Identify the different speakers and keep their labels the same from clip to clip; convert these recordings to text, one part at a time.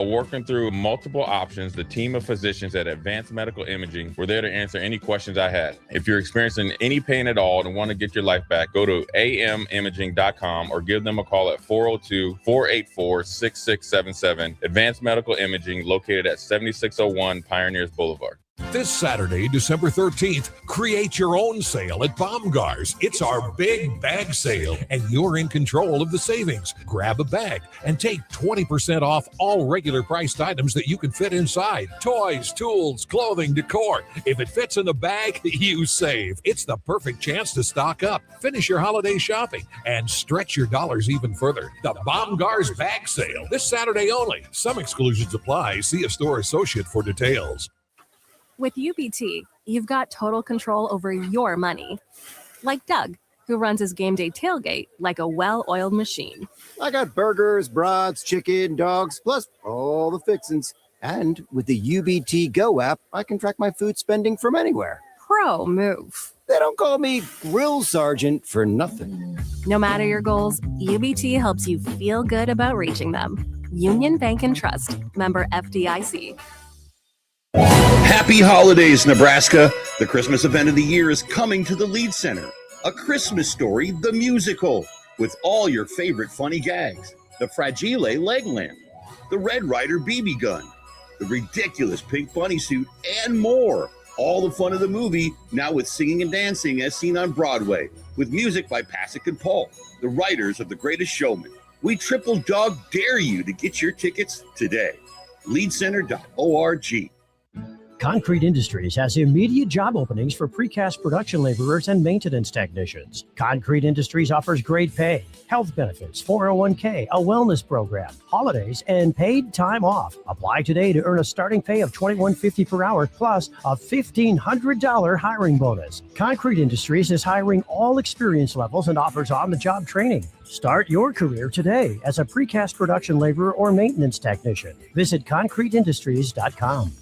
Speaker 1: Working through multiple options, the team of physicians at Advanced Medical Imaging were there to answer any questions I had. If you're experiencing any pain at all and want to get your life back, go to amimaging.com or give them a call at 402-484-6677. Advanced Medical Imaging, located at 7601 Pioneers Boulevard.
Speaker 2: This Saturday, December 13th, create your own sale at Bombgars. It's our big bag sale, and you're in control of the savings. Grab a bag and take 20% off all regular priced items that you can fit inside. Toys, tools, clothing, decor. If it fits in the bag, you save. It's the perfect chance to stock up, finish your holiday shopping, and stretch your dollars even further. The Bombgars bag sale, this Saturday only. Some exclusions apply. See a store associate for details.
Speaker 3: With UBT, you've got total control over your money. Like Doug, who runs his game day tailgate like a well-oiled machine.
Speaker 4: I got burgers, brats, chicken, dogs, plus all the fixins. And with the UBT Go app, I can track my food spending from anywhere.
Speaker 3: Pro move.
Speaker 4: They don't call me Grill Sergeant for nothing.
Speaker 3: No matter your goals, UBT helps you feel good about reaching them. Union Bank and Trust. Member FDIC.
Speaker 5: Happy holidays, Nebraska. The Christmas event of the year is coming to the Lead Center. A Christmas Story, the musical, with all your favorite funny gags. The Fragile leg lamp, the Red Ryder BB gun, the ridiculous pink bunny suit, and more. All the fun of the movie, now with singing and dancing as seen on Broadway, with music by Pasek and Paul, the writers of The Greatest Showman. We triple dog dare you to get your tickets today. Leadcenter.org.
Speaker 6: Concrete Industries has immediate job openings for precast production laborers and maintenance technicians. Concrete Industries offers great pay, health benefits, 401k, a wellness program, holidays, and paid time off. Apply today to earn a starting pay of $21.50 per hour plus a $1,500 hiring bonus. Concrete Industries is hiring all experience levels and offers on-the-job training. Start your career today as a precast production laborer or maintenance technician. Visit concreteindustries.com.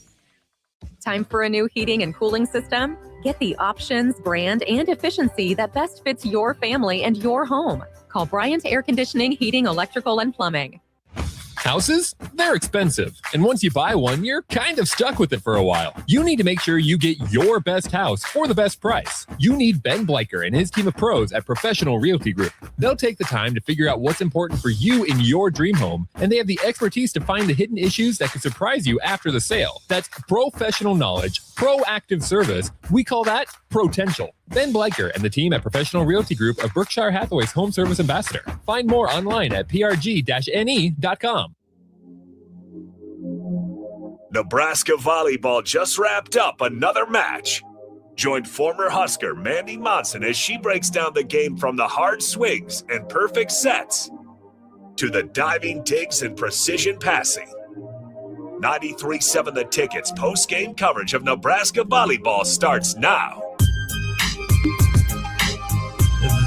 Speaker 7: Time for a new heating and cooling system? Get the options, brand, and efficiency that best fits your family and your home. Call Bryant Air Conditioning, Heating, Electrical, and Plumbing.
Speaker 8: Houses? They're expensive. And once you buy one, you're kind of stuck with it for a while. You need to make sure you get your best house for the best price. You need Ben Bleicher and his team of pros at Professional Realty Group. They'll take the time to figure out what's important for you in your dream home, and they have the expertise to find the hidden issues that could surprise you after the sale. That's professional knowledge, proactive service. We call that potential. Ben Bleicher and the team at Professional Realty Group of Berkshire Hathaway's Home Service Ambassador. Find more online at prg-ne.com.
Speaker 9: Nebraska volleyball just wrapped up another match. Join former Husker Mandy Monson as she breaks down the game from the hard swings and perfect sets to the diving digs and precision passing. 93.7 The Ticket's post-game coverage of Nebraska volleyball starts now.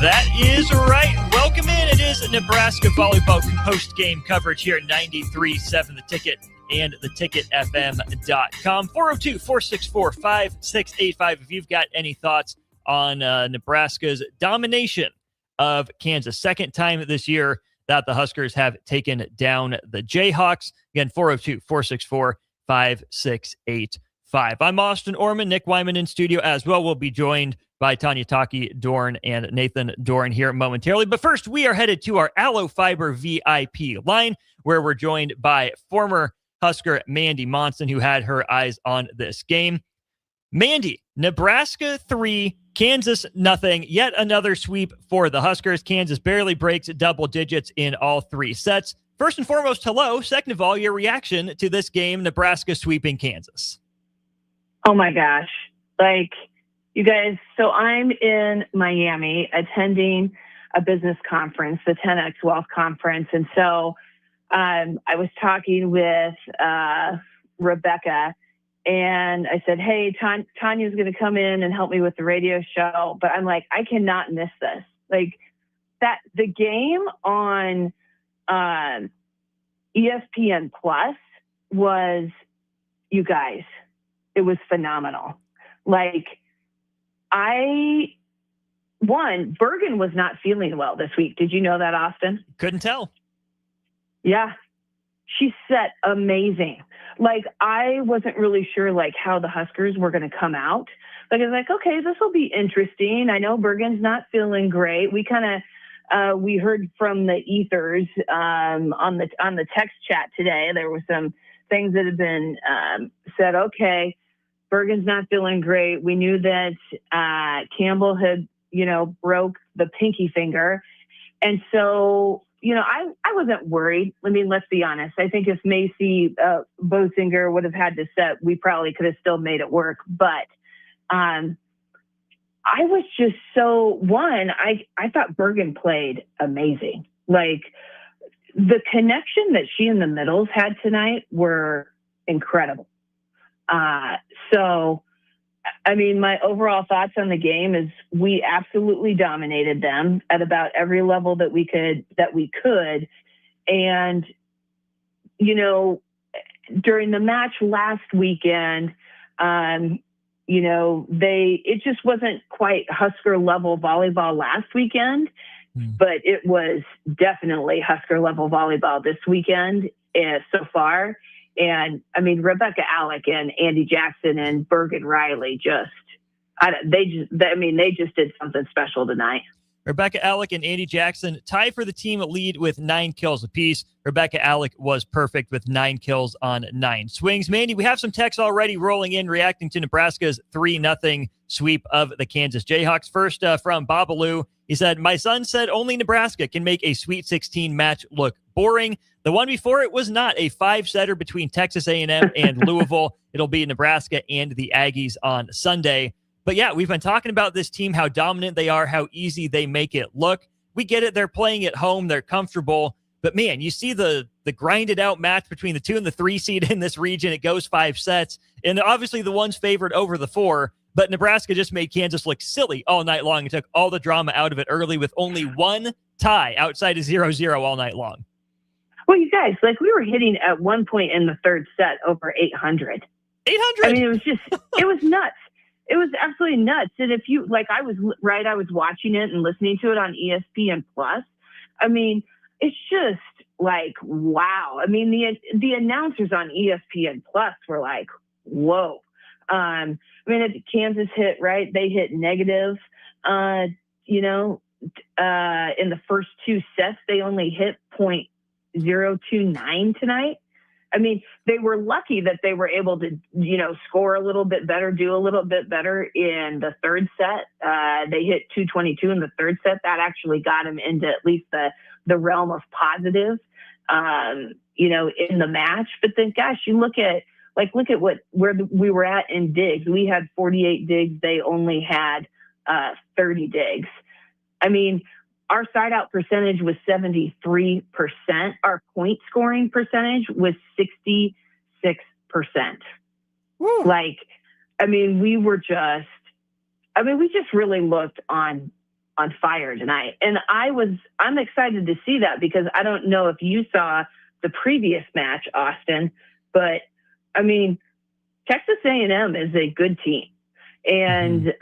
Speaker 10: That is right. Welcome in. It is Nebraska volleyball post-game coverage here at 93.7 The Ticket and theticketfm.com. 402-464-5685 if you've got any thoughts on Nebraska's domination of Kansas. Second time this year that the Huskers have taken down the Jayhawks. Again, 402-464-5685. I'm Austin Orman, Nick Wyman in studio as well. We'll be joined by Tanya Taki, Dorn, and Nathan Dorn here momentarily. But first, we are headed to our Aloe Fiber VIP line, where we're joined by former Husker Mandy Monson, who had her eyes on this game. Mandy, Nebraska 3, Kansas nothing. Yet another sweep for the Huskers. Kansas barely breaks double digits in all three sets. First and foremost, hello. Second of all, your reaction to this game, Nebraska sweeping Kansas.
Speaker 11: Oh my gosh. You guys, so I'm in Miami attending a business conference, the 10X Wealth Conference. And so I was talking with Rebecca, and I said, hey, Tanya's going to come in and help me with the radio show. But I'm like, I cannot miss this. The game on ESPN Plus was, you guys, it was phenomenal. Bergen was not feeling well this week. Did you know that, Austin?
Speaker 10: Couldn't tell.
Speaker 11: Yeah. she set amazing. Like, I wasn't really sure, like, how the Huskers were going to come out. Like, I was like, okay, this will be interesting. I know Bergen's not feeling great. We kind of, we heard from the ethers on the text chat today. There were some things that had been said. Okay, Bergen's not feeling great. We knew that Campbell had, broke the pinky finger. And so, I wasn't worried. I mean, let's be honest. I think if Macy Bosinger would have had to set, we probably could have still made it work. But I was just I thought Bergen played amazing. Like, the connection that she and the middles had tonight were incredible. So, I mean, my overall thoughts on the game is we absolutely dominated them at about every level that we could. And, during the match last weekend, it just wasn't quite Husker level volleyball last weekend, but it was definitely Husker level volleyball this weekend so far. And I mean, Rebecca Alec and Andy Jackson and Bergen Riley they just did something special tonight.
Speaker 10: Rebecca Alec and Andy Jackson tie for the team lead with 9 kills apiece. Rebecca Alec was perfect with 9 kills on 9 swings. Mandy, we have some texts already rolling in reacting to Nebraska's 3-0 sweep of the Kansas Jayhawks. First from Babalu, he said, "My son said only Nebraska can make a Sweet 16 match look boring. The one before it was not a 5-setter between Texas A&M and Louisville. It'll be Nebraska and the Aggies on Sunday." But yeah, we've been talking about this team, how dominant they are, how easy they make it look. We get it. They're playing at home. They're comfortable. But man, you see the grinded out match between the 2 and the 3 seed in this region. It goes 5 sets. And obviously the one's favored over the 4. But Nebraska just made Kansas look silly all night long and took all the drama out of it early with only one tie outside of 0-0 all night long.
Speaker 11: Well, you guys, like, we were hitting at one point in the third set over 800.
Speaker 10: 800?
Speaker 11: I mean, it was nuts. It was absolutely nuts. And if you, like, I was watching it and listening to it on ESPN Plus. I mean, it's just like, wow. I mean, the announcers on ESPN Plus were like, whoa. I mean, Kansas hit, right? They hit negative, in the first 2 sets. They only hit .029 tonight. I mean, they were lucky that they were able to, score a little bit better, do a little bit better in the third set. They hit .222 in the third set. That actually got them into at least the realm of positive, in the match. But then, gosh, you look at where we were at in digs. We had 48 digs. They only had 30 digs. I mean, our side out percentage was 73%. Our point scoring percentage was 66%.
Speaker 10: Woo.
Speaker 11: Like, I mean, we just really looked on fire tonight. And I'm excited to see that, because I don't know if you saw the previous match, Austin, but I mean, Texas A&M is a good team. And,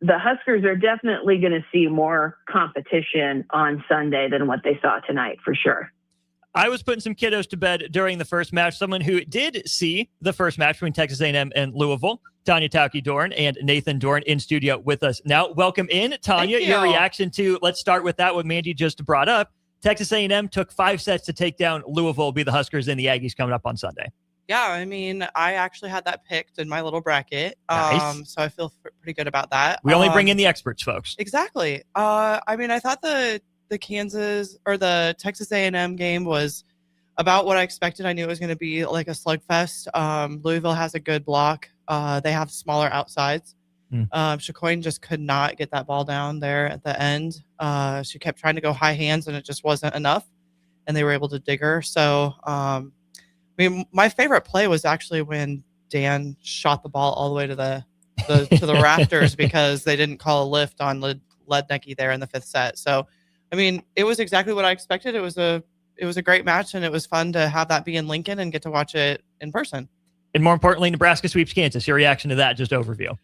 Speaker 11: the Huskers are definitely going to see more competition on Sunday than what they saw tonight, for sure.
Speaker 10: I was putting some kiddos to bed during the first match. Someone who did see the first match between Texas A&M and Louisville, Tanya Tauke-Dorn and Nathan Dorn in studio with us now. Welcome in, Tanya. Your reaction to, let's start with that, what Mandy just brought up. Texas A&M took 5 sets to take down Louisville, will be the Huskers and the Aggies coming up on Sunday.
Speaker 12: Yeah, I mean, I actually had that picked in my little bracket.
Speaker 10: Nice.
Speaker 12: So I feel pretty good about that.
Speaker 10: We only bring in the experts, folks.
Speaker 12: Exactly. I mean, I thought the Kansas or the Texas A&M game was about what I expected. I knew it was going to be like a slugfest. Louisville has a good block. They have smaller outsides. Chacoin just could not get that ball down there at the end. She kept trying to go high hands, and it just wasn't enough. And they were able to dig her. So, I mean, my favorite play was actually when Dan shot the ball all the way to the rafters because they didn't call a lift on Lednicki there in the 5th set. So, I mean, it was exactly what I expected. It was a great match, and it was fun to have that be in Lincoln and get to watch it in person.
Speaker 10: And more importantly, Nebraska sweeps Kansas. Your reaction to that, just overview.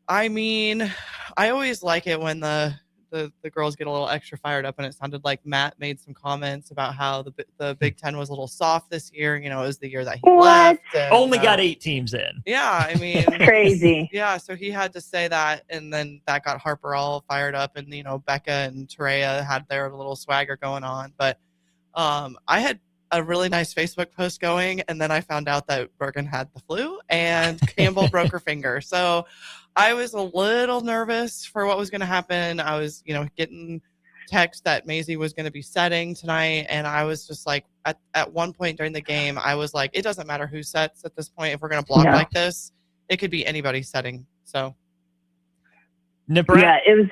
Speaker 12: I mean, I always like it when the the girls get a little extra fired up, and it sounded like Matt made some comments about how the Big Ten was a little soft this year. You know, it was the year that he left. And,
Speaker 10: only got 8 teams in.
Speaker 12: Yeah, I mean,
Speaker 11: crazy.
Speaker 12: Yeah, so he had to say that, and then that got Harper all fired up, and you know, Becca and Terea had their little swagger going on. But I had a really nice Facebook post going, and then I found out that Bergen had the flu and Campbell broke her finger. So I was a little nervous for what was going to happen. I was, you know, getting text that Maisie was going to be setting tonight, and I was just like, at one point during the game, I was like, it doesn't matter who sets at this point. If we're going to block like this, it could be anybody setting. So
Speaker 10: Nebraska.
Speaker 11: Yeah, it was.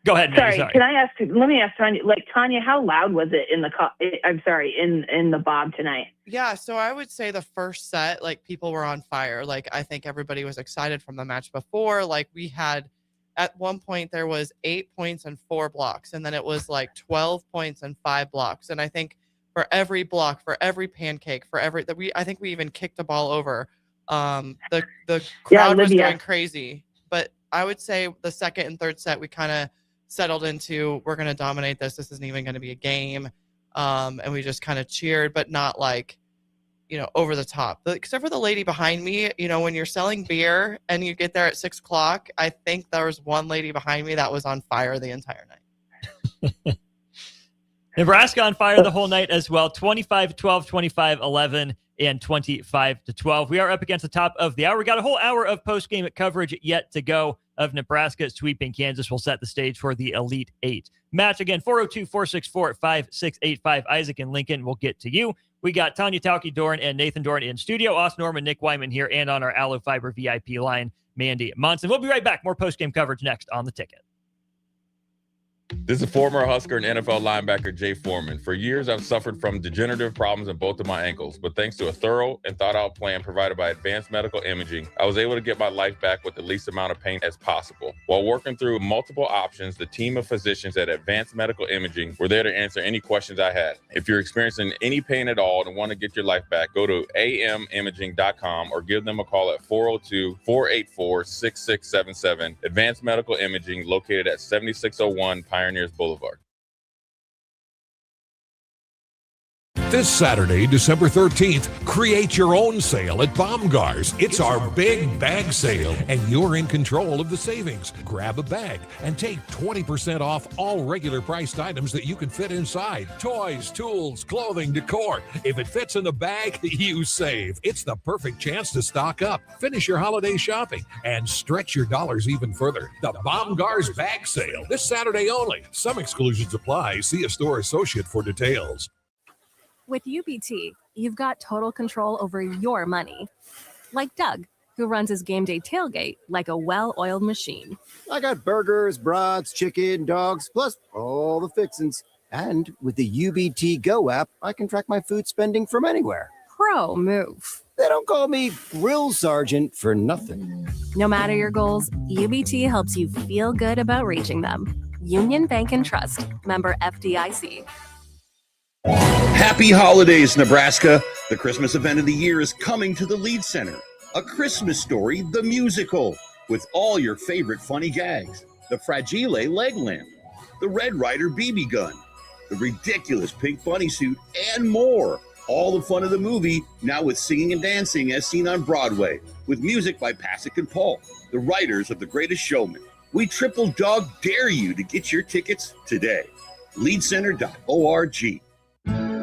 Speaker 10: Go ahead.
Speaker 11: Sorry,
Speaker 10: Sorry.
Speaker 11: can I ask? Let me ask Tanya. Like, Tanya, how loud was it in the? In the Bob tonight.
Speaker 12: Yeah, so I would say the first set, like, people were on fire. Like, I think everybody was excited from the match before. Like, we had at one point there was 8 points and 4 blocks, and then it was like 12 points and 5 blocks. And I think for every block, for every pancake, I think we even kicked the ball over. The crowd was going crazy. But I would say the second and third set we kind of settled into, we're going to dominate this. This isn't even going to be a game. And we just kind of cheered, but not like, you know, over the top. Except for the lady behind me, you know, when you're selling beer and you get there at 6 o'clock, I think there was one lady behind me that was on fire the entire night.
Speaker 10: Nebraska on fire the whole night as well. 25-12, 25-11, and 25-12. We are up against the top of the hour. We got a whole hour of post-game coverage yet to go of Nebraska sweeping Kansas. Will set the stage for the Elite Eight match. Again, 402-464-5685. Isaac and Lincoln will get to you. We got Tanya Dorn and Nathan Dorn in studio. Austin Norman, Nick Wyman here, and on our Aloe Fiber VIP line, Mandy Monson. We'll be right back. More post-game coverage next on The Ticket.
Speaker 1: This is former Husker and NFL linebacker Jay Foreman. For years, I've suffered from degenerative problems in both of my ankles, but thanks to a thorough and thought-out plan provided by Advanced Medical Imaging, I was able to get my life back with the least amount of pain as possible. While working through multiple options, the team of physicians at Advanced Medical Imaging were there to answer any questions I had. If you're experiencing any pain at all and want to get your life back, go to amimaging.com or give them a call at 402-484-6677. Advanced Medical Imaging, located at 7601 Pioneers Boulevard.
Speaker 2: This Saturday, December 13th, create your own sale at Bombgars. It's our big bag sale, and you're in control of the savings. Grab a bag and take 20% off all regular priced items that you can fit inside. Toys, tools, clothing, decor. If it fits in the bag, you save. It's the perfect chance to stock up, finish your holiday shopping, and stretch your dollars even further. The Bombgars bag sale, this Saturday only. Some exclusions apply. See a store associate for details.
Speaker 3: With UBT, you've got total control over your money. Like Doug, who runs his game day tailgate like a well-oiled machine.
Speaker 4: I got burgers, brats, chicken, dogs, plus all the fixins. And with the UBT Go app, I can track my food spending from anywhere.
Speaker 3: Pro move.
Speaker 4: They don't call me Grill Sergeant for nothing.
Speaker 3: No matter your goals, UBT helps you feel good about reaching them. Union Bank and Trust. Member FDIC.
Speaker 5: Happy holidays, Nebraska. The Christmas event of the year is coming to the Lead Center. A Christmas Story, the musical, with all your favorite funny gags. The Fragile leg lamp, the Red Ryder BB gun, the ridiculous pink bunny suit, and more. All the fun of the movie, now with singing and dancing as seen on Broadway, with music by Pasek and Paul, the writers of The Greatest Showman. We triple dog dare you to get your tickets today. Leadcenter.org.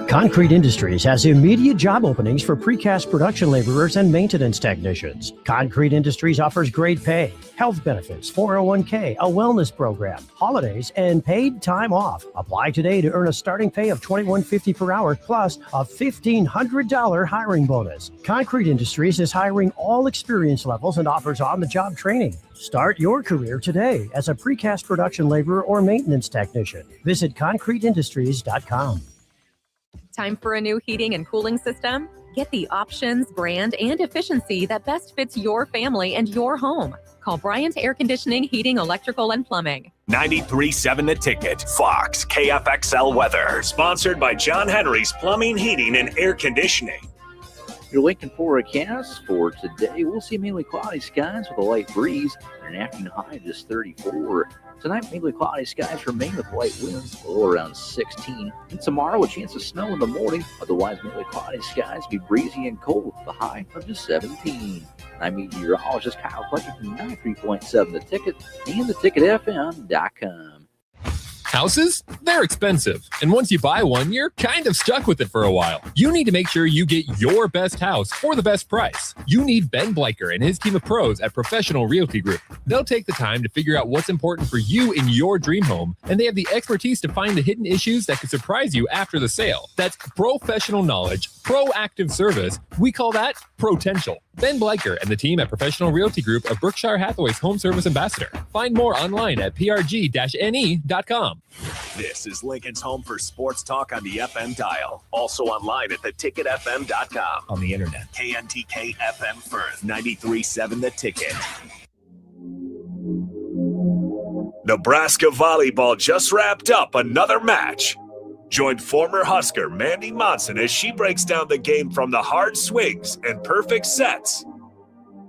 Speaker 6: Concrete Industries has immediate job openings for precast production laborers and maintenance technicians. Concrete Industries offers great pay, health benefits, 401k, a wellness program, holidays, and paid time off. Apply today to earn a starting pay of $21.50 per hour plus a $1,500 hiring bonus. Concrete Industries is hiring all experience levels and offers on-the-job training. Start your career today as a precast production laborer or maintenance technician. Visit concreteindustries.com.
Speaker 7: Time for a new heating and cooling system? Get the options, brand, and efficiency that best fits your family and your home. Call Bryant Air Conditioning, Heating, Electrical, and Plumbing.
Speaker 9: 93.7 The Ticket, Fox, KFXL weather. Sponsored by John Henry's Plumbing, Heating, and Air Conditioning.
Speaker 13: Your Lincoln forecast for today, we'll see mainly cloudy skies with a light breeze and an afternoon high of just 34. Tonight, mainly cloudy skies remain with light winds, low around 16. And tomorrow, a chance of snow in the morning. Otherwise, mainly cloudy skies be breezy and cold, the high of just 17. I'm meteorologist Kyle Fletcher from 93.7 The Ticket and theticketfm.com.
Speaker 8: Houses? They're expensive. And once you buy one, you're kind of stuck with it for a while. You need to make sure you get your best house for the best price. You need Ben Bleicher and his team of pros at Professional Realty Group. They'll take the time to figure out what's important for you in your dream home, and they have the expertise to find the hidden issues that could surprise you after the sale. That's professional knowledge, proactive service. We call that potential. Ben Bleicher and the team at Professional Realty Group of Berkshire Hathaway's home service ambassador. Find more online at prg-ne.com.
Speaker 9: This is Lincoln's home for sports talk on the FM dial. Also online at theticketfm.com.
Speaker 8: On the internet.
Speaker 9: KNTK FM Firth, 93.7 The Ticket. Nebraska volleyball just wrapped up another match. Join former Husker Mandy Monson as she breaks down the game from the hard swings and perfect sets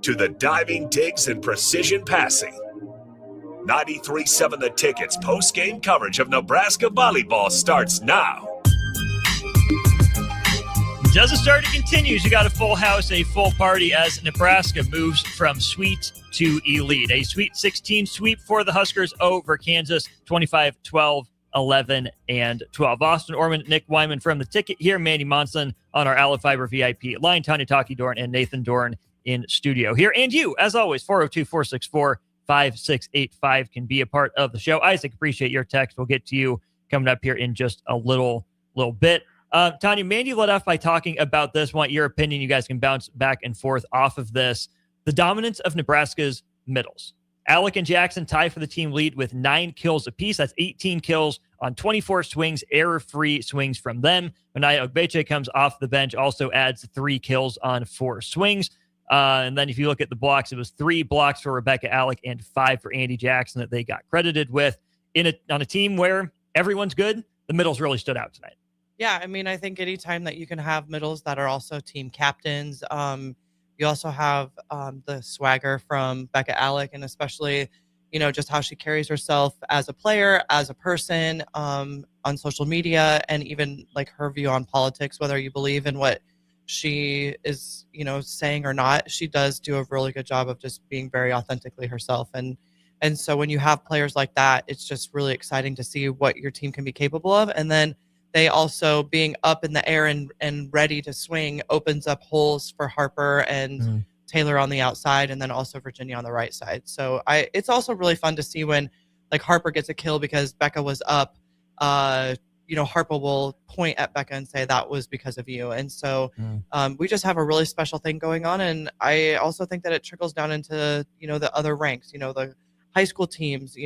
Speaker 9: to the diving digs and precision passing. 93.7 The Ticket's post-game coverage of Nebraska volleyball starts now.
Speaker 10: Doesn't start, it continues. You got a full house, a full party as Nebraska moves from sweet to elite. A Sweet 16 sweep for the Huskers over Kansas, 25-12, 11, and 12. Austin Orman, Nick Wyman from The Ticket here, Mandy Monson on our Aloe Fiber VIP line, Tanya Taki Dorn and Nathan Dorn in studio here. And you, as always, 402-464-5685 can be a part of the show. Isaac, appreciate your text. We'll get to you coming up here in just a little bit. Tanya, Mandy led off by talking about this. Want your opinion. You guys can bounce back and forth off of this. The dominance of Nebraska's middles. Alec and Jackson tie for the team lead with 9 kills apiece. That's 18 kills on 24 swings, error-free swings from them. Manaya Ogbeche comes off the bench, also adds 3 kills on 4 swings. And then if you look at the blocks, it was 3 blocks for Rebecca Alec and 5 for Andy Jackson that they got credited with. On a team where everyone's good, the middles really stood out tonight.
Speaker 12: Yeah, I mean, I think anytime that you can have middles that are also team captains, you also have the swagger from Becca Alec, and especially, just how she carries herself as a player, as a person, on social media, and even like her view on politics, whether you believe in what she is, saying or not. She does do a really good job of just being very authentically herself. And so when you have players like that, it's just really exciting to see what your team can be capable of. And then they also being up in the air and ready to swing opens up holes for Harper and Taylor on the outside, and then also Virginia on the right side. So it's also really fun to see when like Harper gets a kill because Becca was up. Harper will point at Becca and say that was because of you. And so we just have a really special thing going on. And I also think that it trickles down into, the other ranks, the high school teams,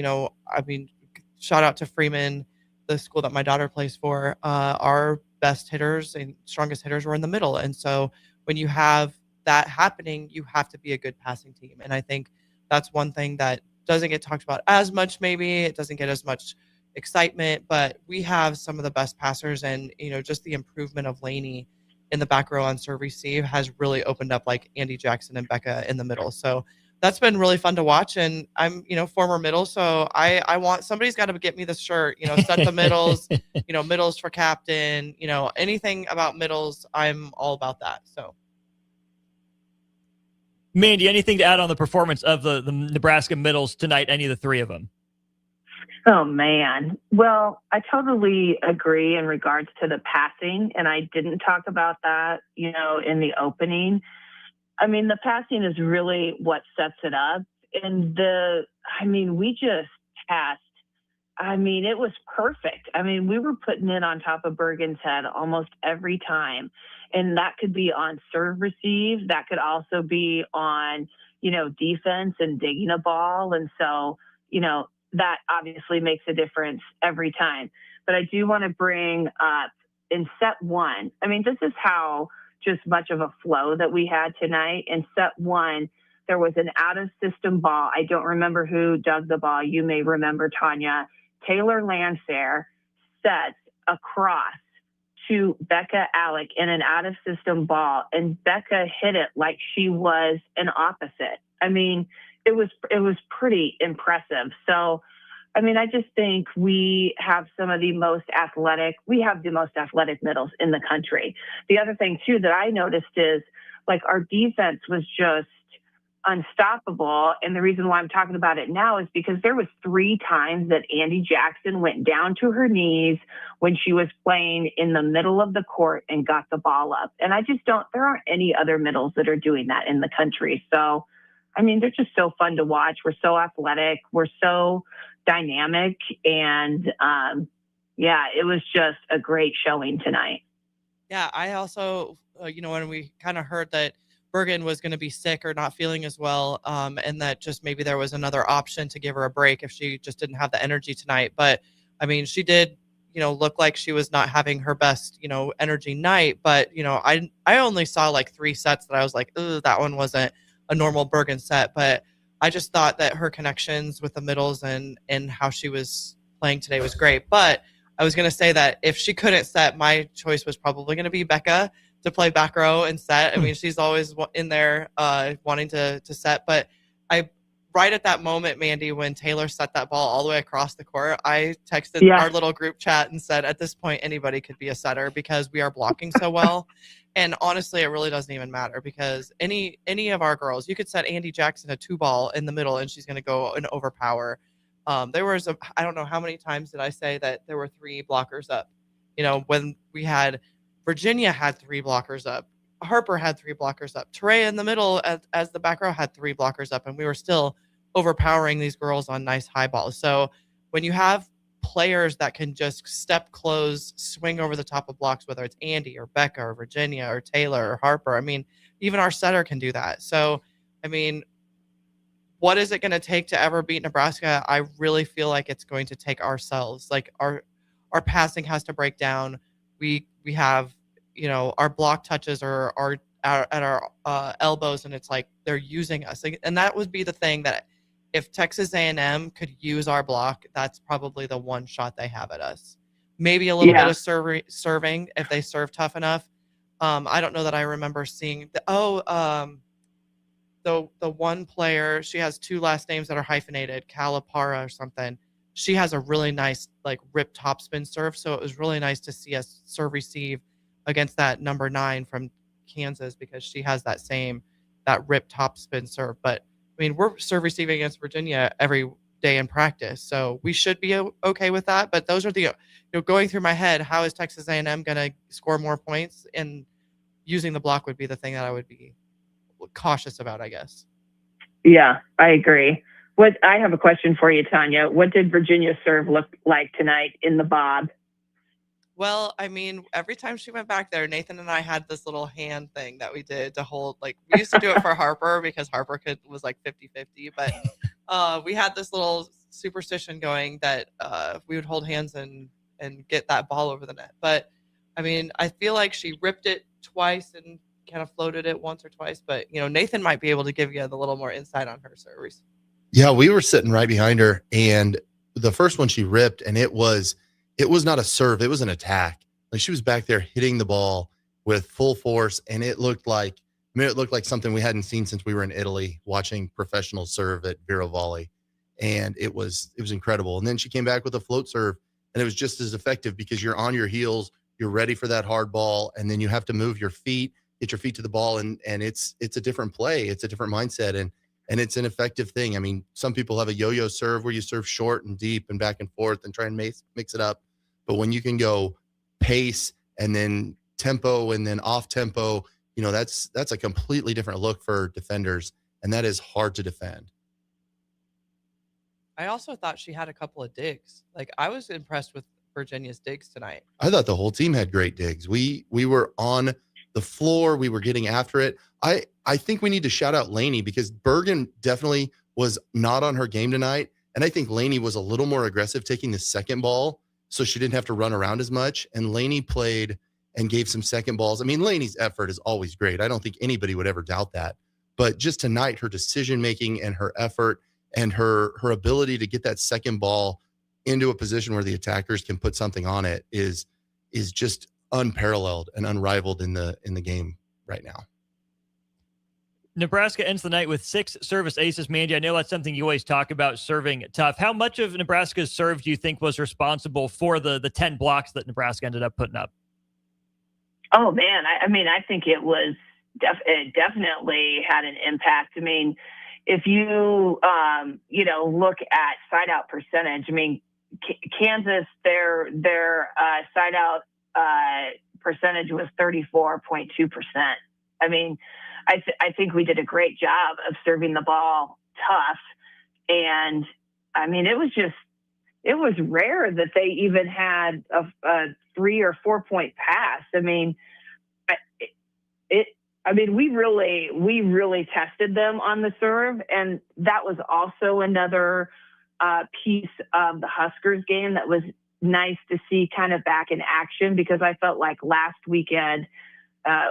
Speaker 12: shout out to Freeman, the school that my daughter plays for. Our best hitters and strongest hitters were in the middle. And so when you have that happening, you have to be a good passing team. And I think that's one thing that doesn't get talked about as much. Maybe it doesn't get as much excitement, but we have some of the best passers, and just the improvement of Laney in the back row on serve receive has really opened up like Andy Jackson and Becca in the middle. So that's been really fun to watch. And I'm former middle, so I want, somebody's got to get me this shirt, set the middles, middles for captain, anything about middles, I'm all about that. So
Speaker 10: Mandy, anything to add on the performance of the Nebraska middles tonight, any of the 3 of them?
Speaker 11: Oh, man. Well, I totally agree in regards to the passing, and I didn't talk about that, in the opening. I mean, the passing is really what sets it up. And we just passed. It was perfect. We were putting it on top of Bergen's head almost every time. And that could be on serve receive. That could also be on, defense and digging a ball. And so, that obviously makes a difference every time. But I do want to bring up in set 1. This is how just much of a flow that we had tonight. In set 1, there was an out-of-system ball. I don't remember who dug the ball. You may remember, Tanya. Taylor Landfair sets across to Becca Alec in an out-of-system ball, and Becca hit it like she was an opposite. It was pretty impressive. So, I mean, I just think we have the most athletic middles in the country. The other thing too that I noticed is like our defense was just unstoppable. And the reason why I'm talking about it now is because there was 3 times that Andy Jackson went down to her knees when she was playing in the middle of the court and got the ball up. And there aren't any other middles that are doing that in the country. So, I mean, they're just so fun to watch. We're so athletic. We're so dynamic. And it was just a great showing tonight.
Speaker 12: Yeah, I also, when we kind of heard that Bergen was going to be sick or not feeling as well, and that just maybe there was another option to give her a break if she just didn't have the energy tonight. But, I mean, she did, look like she was not having her best, energy night. But, I only saw like 3 sets that I was like, ooh, that one wasn't a normal Bergen set. But I just thought that her connections with the middles and how she was playing today was great. But I was going to say that if she couldn't set, my choice was probably going to be Becca to play back row and set. I mean, she's always in there wanting to set. But right at that moment, Mandy, when Taylor set that ball all the way across the court, I texted our little group chat and said, at this point, anybody could be a setter because we are blocking so well. And honestly, it really doesn't even matter because any of our girls, you could set Andy Jackson a 2-ball in the middle and she's going to go and overpower. There was I don't know how many times did I say that there were 3 blockers up. When we had Virginia had 3 blockers up. Harper had 3 blockers up. Terea in the middle as the back row had 3 blockers up, and we were still overpowering these girls on nice high balls. So when you have players that can just step close, swing over the top of blocks, whether it's Andy or Becca or Virginia or Taylor or Harper, I mean, even our setter can do that. So, I mean, what is it going to take to ever beat Nebraska? I really feel like it's going to take ourselves. Like our passing has to break down. We have, our block touches are at our elbows, and it's like they're using us. And that would be the thing that if Texas A&M could use our block, that's probably the one shot they have at us. Maybe a little bit of serving if they serve tough enough. I don't know that I remember seeing the one player, she has 2 last names that are hyphenated, Calipara or something. She has a really nice like rip topspin serve. So it was really nice to see us serve receive against that number 9 from Kansas because she has that rip topspin serve. But I mean, we're serve receiving against Virginia every day in practice. So we should be okay with that. But those are the, going through my head, how is Texas A&M going to score more points? And using the block would be the thing that I would be cautious about, I guess.
Speaker 11: Yeah, I agree. I have a question for you, Tanya. What did Virginia serve look like tonight in the bob?
Speaker 12: Well, I mean, every time she went back there, Nathan and I had this little hand thing that we did to hold. Like, we used to do it for Harper because Harper was like 50-50. But we had this little superstition going that we would hold hands and get that ball over the net. But, I mean, I feel like she ripped it twice and kind of floated it once or twice. But, Nathan might be able to give you a little more insight on her service.
Speaker 14: Yeah, we were sitting right behind her. And the first one she ripped, and it was not a serve. It was an attack. Like she was back there hitting the ball with full force. And it looked like something we hadn't seen since we were in Italy watching professional serve at Vero Volley. And it was incredible. And then she came back with a float serve and it was just as effective because you're on your heels, you're ready for that hard ball. And then you have to move your feet, get your feet to the ball. And it's a different play. It's a different mindset. And it's an effective thing. I mean, some people have a yo-yo serve where you serve short and deep and back and forth and try and mix it up. But when you can go pace and then tempo and then off tempo, that's a completely different look for defenders. And that is hard to defend.
Speaker 12: I also thought she had a couple of digs. Like I was impressed with Virginia's digs tonight.
Speaker 14: I thought the whole team had great digs. We were on the floor. We were getting after it. I think we need to shout out Lainey because Bergen definitely was not on her game tonight. And I think Lainey was a little more aggressive taking the second ball so she didn't have to run around as much. And Lainey played and gave some second balls. I mean, Lainey's effort is always great. I don't think anybody would ever doubt that. But just tonight, her decision-making and her effort and her ability to get that second ball into a position where the attackers can put something on it is just unparalleled and unrivaled in the game right now.
Speaker 10: Nebraska ends the night with 6 service aces. Mandy, I know that's something you always talk about, serving tough. How much of Nebraska's serve do you think was responsible for the 10 blocks that Nebraska ended up putting up?
Speaker 11: Oh, man. I mean, I think it was it definitely had an impact. I mean, if you, look at side out percentage, I mean, Kansas, their side out percentage was 34.2%. I mean, I think we did a great job of serving the ball tough. And I mean, it was rare that they even had a 3 or 4 point pass. I mean, we really tested them on the serve. And that was also another piece of the Huskers game that was nice to see kind of back in action, because I felt like last weekend,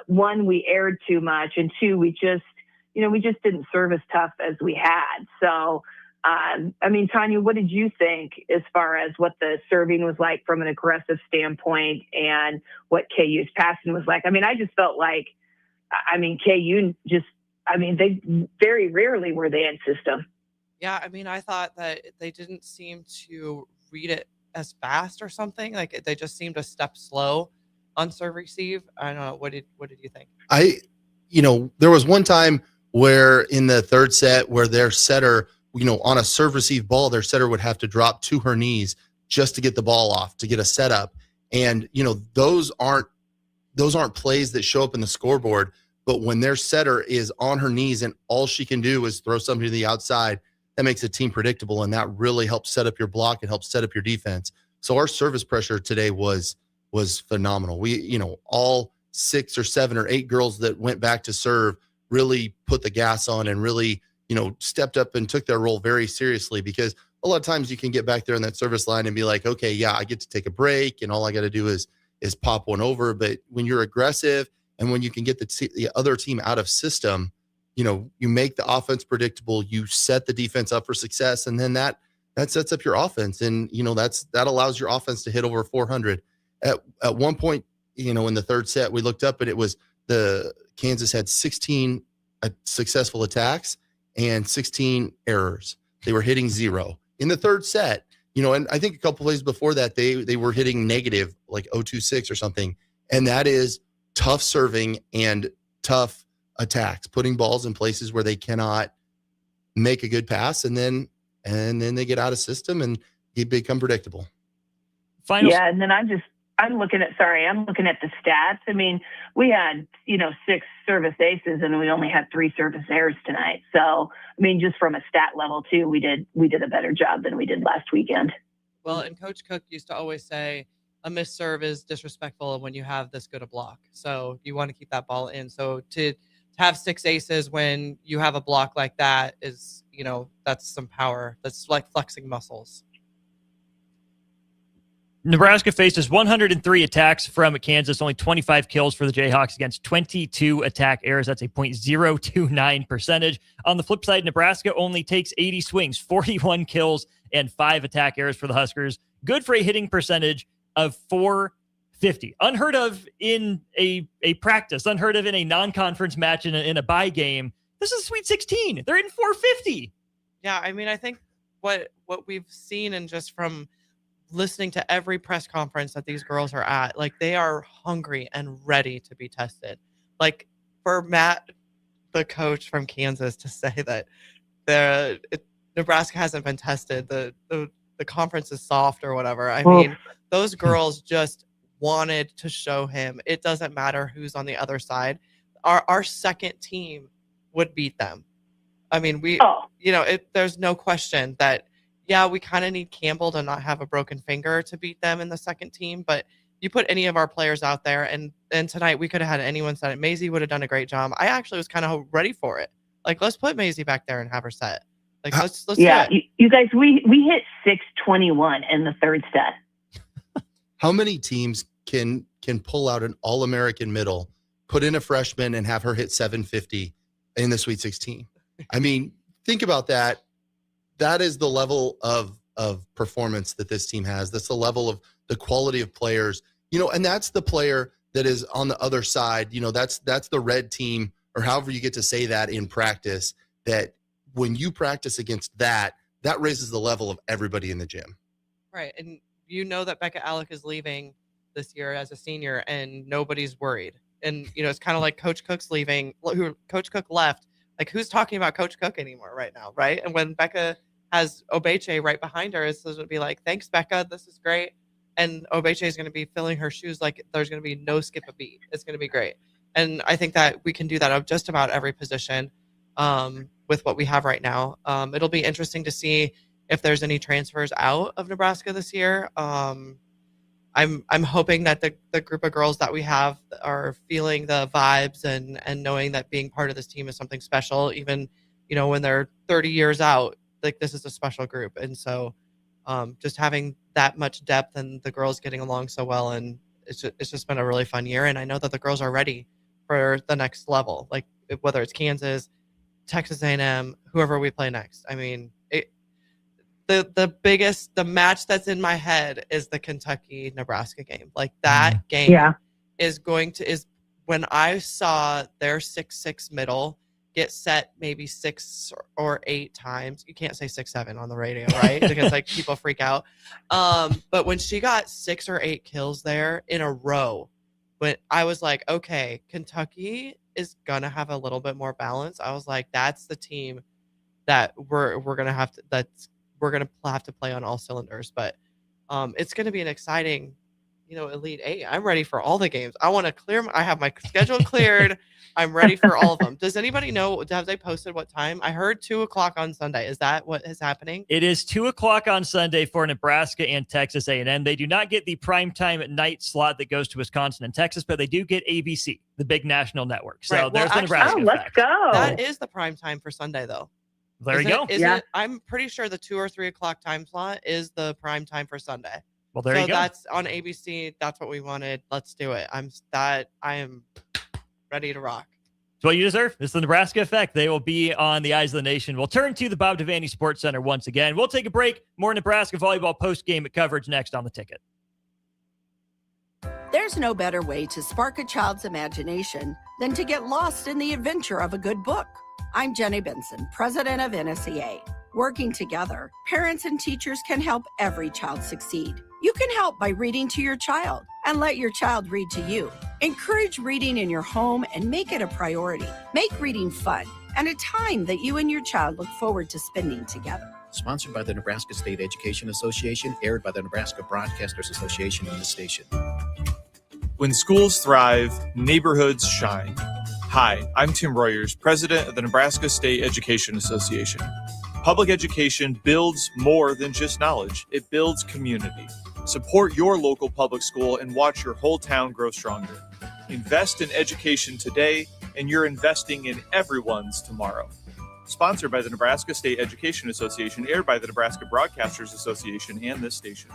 Speaker 11: 1, we aired too much, and 2, we just didn't serve as tough as we had. So, Tanya, what did you think as far as what the serving was like from an aggressive standpoint and what KU's passing was like? I mean, I just felt like, KU they very rarely were they in system.
Speaker 12: Yeah, I mean, I thought that they didn't seem to read it as fast or something. Like they just seemed a step slow on serve receive. I don't know. What did you think?
Speaker 14: There was one time where in the third set where their setter, on a serve receive ball, their setter would have to drop to her knees just to get the ball off, to get a setup. And, those aren't plays that show up in the scoreboard. But when their setter is on her knees and all she can do is throw somebody to the outside, that makes a team predictable. And that really helps set up your block and helps set up your defense. So our service pressure today was phenomenal. We, all 6 or 7 or 8 girls that went back to serve really put the gas on and really, stepped up and took their role very seriously, because a lot of times you can get back there in that service line and be like, okay, yeah, I get to take a break and all I got to do is pop one over. But when you're aggressive and when you can get the other team out of system, you make the offense predictable, you set the defense up for success, and then that sets up your offense. And, that allows your offense to hit over 400. At one point, in the third set, we looked up and it was the Kansas had 16 successful attacks and 16 errors. They were hitting 0 in the third set, and I think a couple plays before that, they were hitting negative, like 0.26 or something. And that is tough serving and tough attacks, putting balls in places where they cannot make a good pass. And then they get out of system and they become predictable.
Speaker 11: Yeah. And then I'm looking at the stats. I mean, we had, 6 service aces and we only had 3 service errors tonight. So, I mean, just from a stat level too, we did a better job than we did last weekend.
Speaker 12: Well, and Coach Cook used to always say a missed serve is disrespectful when you have this good a block. So you want to keep that ball in. So to have 6 aces when you have a block like that is, that's some power. That's like flexing muscles.
Speaker 10: Nebraska faces 103 attacks from Kansas, only 25 kills for the Jayhawks against 22 attack errors. That's a .029 percentage. On the flip side, Nebraska only takes 80 swings, 41 kills, and 5 attack errors for the Huskers. Good for a hitting percentage of .450. Unheard of in a practice, unheard of in a non-conference match in a bye game. This is Sweet 16. They're in .450.
Speaker 12: Yeah, I mean, I think what we've seen and just from listening to every press conference that these girls are at, like they are hungry and ready to be tested. Like for Matt, the coach from Kansas, to say that Nebraska hasn't been tested, the conference is soft or whatever. I mean, those girls just wanted to show him it doesn't matter who's on the other side. Our second team would beat them. I mean, there's no question that, yeah, we kind of need Campbell to not have a broken finger to beat them in the second team. But you put any of our players out there, and tonight we could have had anyone set it. Maisie would have done a great job. I actually was kind of ready for it. Like, let's put Maisie back there and have her set. Like, let's
Speaker 11: yeah, you guys, we hit 621 in the third set.
Speaker 14: How many teams can pull out an All-American middle, put in a freshman, and have her hit 750 in the Sweet 16? I mean, think about that. That is the level of performance that this team has. That's the level of the quality of players, and that's the player that is on the other side. That's the red team or however you get to say that in practice, that when you practice against that raises the level of everybody in the gym.
Speaker 12: Right. And you know that Becca Alec is leaving this year as a senior and nobody's worried. And, it's kind of like Coach Cook's leaving, Coach Cook left. Like, who's talking about Coach Cook anymore right now, right? And when Becca has Obeche right behind her, it's going to be like, thanks, Becca, this is great. And Obeche is going to be filling her shoes like there's going to be no skip a beat. It's going to be great. And I think that we can do that of just about every position with what we have right now. It'll be interesting to see if there's any transfers out of Nebraska this year. I'm hoping that the group of girls that we have are feeling the vibes and knowing that being part of this team is something special, even, when they're 30 years out, like this is a special group. And so just having that much depth and the girls getting along so well. And it's just been a really fun year. And I know that the girls are ready for the next level, like whether it's Kansas, Texas A&M, whoever we play next. I mean, the match that's in my head is the Kentucky-Nebraska game. Like that game is when I saw their 6'6" middle get set maybe 6 or 8 times. You can't say 6, 7 on the radio, right? Because like people freak out. But when she got 6 or 8 kills there in a row, when I was like, okay, Kentucky is gonna have a little bit more balance. I was like, that's the team that we're gonna have to play on all cylinders. But it's gonna be an exciting, Elite Eight. I'm ready for all the games. I want to I have my schedule cleared. I'm ready for all of them. Does anybody know? Have they posted what time? I heard 2:00 on Sunday. Is that what is happening?
Speaker 10: It is 2:00 on Sunday for Nebraska and Texas A&M. They do not get the primetime night slot that goes to Wisconsin and Texas, but they do get ABC, the big national network. So
Speaker 12: right.
Speaker 10: there's the Nebraska.
Speaker 11: Let's go.
Speaker 12: That is the prime time for Sunday, though.
Speaker 10: There you go.
Speaker 12: Isn't it? I'm pretty sure the 2 or 3 o'clock time slot is the prime time for Sunday.
Speaker 10: Well, there you go.
Speaker 12: So that's on ABC. That's what we wanted. Let's do it. I am ready to rock.
Speaker 10: It's what you deserve. It's the Nebraska Effect. They will be on the eyes of the nation. We'll turn to the Bob Devaney Sports Center once again. We'll take a break. More Nebraska volleyball post-game coverage next on The Ticket.
Speaker 15: There's no better way to spark a child's imagination than to get lost in the adventure of a good book. I'm Jenny Benson, president of NSEA. Working together, parents and teachers can help every child succeed. You can help by reading to your child and let your child read to you. Encourage reading in your home and make it a priority. Make reading fun and a time that you and your child look forward to spending together.
Speaker 16: Sponsored by the Nebraska State Education Association, aired by the Nebraska Broadcasters Association in this station.
Speaker 17: When schools thrive, neighborhoods shine. Hi, I'm Tim Royers, president of the Nebraska State Education Association. Public education builds more than just knowledge. It builds community. Support your local public school and watch your whole town grow stronger. Invest in education today, and you're investing in everyone's tomorrow. Sponsored by the Nebraska State Education Association, aired by the Nebraska Broadcasters Association and this station.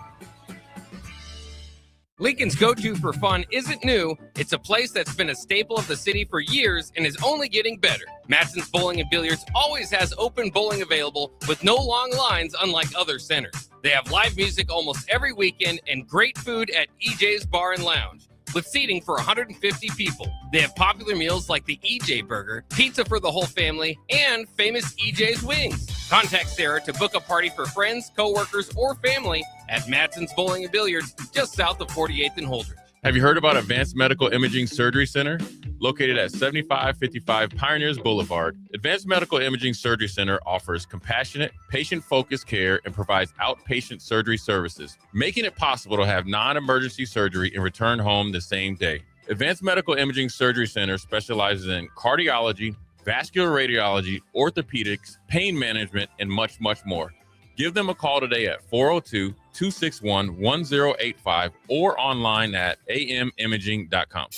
Speaker 18: Lincoln's go-to for fun isn't new. It's a place that's been a staple of the city for years and is only getting better. Matson's Bowling and Billiards always has open bowling available with no long lines, unlike other centers. They have live music almost every weekend and great food at EJ's Bar and Lounge, with seating for 150 people. They have popular meals like the EJ Burger, pizza for the whole family, and famous EJ's Wings. Contact Sarah to book a party for friends, coworkers, or family at Matson's Bowling and Billiards, just south of 48th and Holdridge.
Speaker 1: Have you heard about Advanced Medical Imaging Surgery Center? Located at 7555 Pioneers Boulevard, Advanced Medical Imaging Surgery Center offers compassionate, patient-focused care and provides outpatient surgery services, making it possible to have non-emergency surgery and return home the same day. Advanced Medical Imaging Surgery Center specializes in cardiology, vascular radiology, orthopedics, pain management, and much, much more. Give them a call today at 402-261-1085 or online at amimaging.com.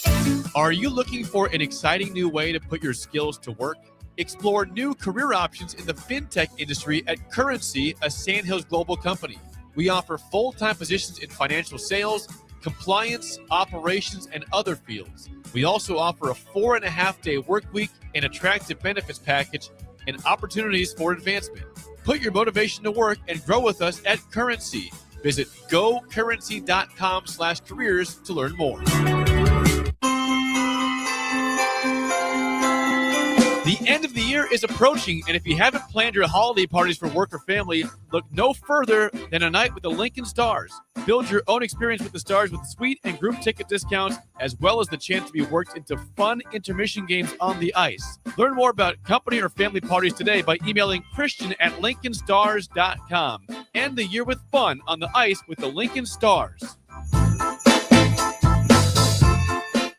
Speaker 19: Are you looking for an exciting new way to put your skills to work? Explore new career options in the Fintech industry at Currency, a Sandhills global company. We offer full-time positions in financial sales, compliance, operations, and other fields. We also offer a 4.5-day work week, an attractive benefits package, and opportunities for advancement. Put your motivation to work and grow with us at Currency. Visit gocurrency.com/careers to learn more. The end of the year is approaching, and if you haven't planned your holiday parties for work or family, look no further than a night with the Lincoln Stars. Build your own experience with the Stars with suite and group ticket discounts, as well as the chance to be worked into fun intermission games on the ice. Learn more about company or family parties today by emailing Christian@LincolnStars.com. End the year with fun on the ice with the Lincoln Stars.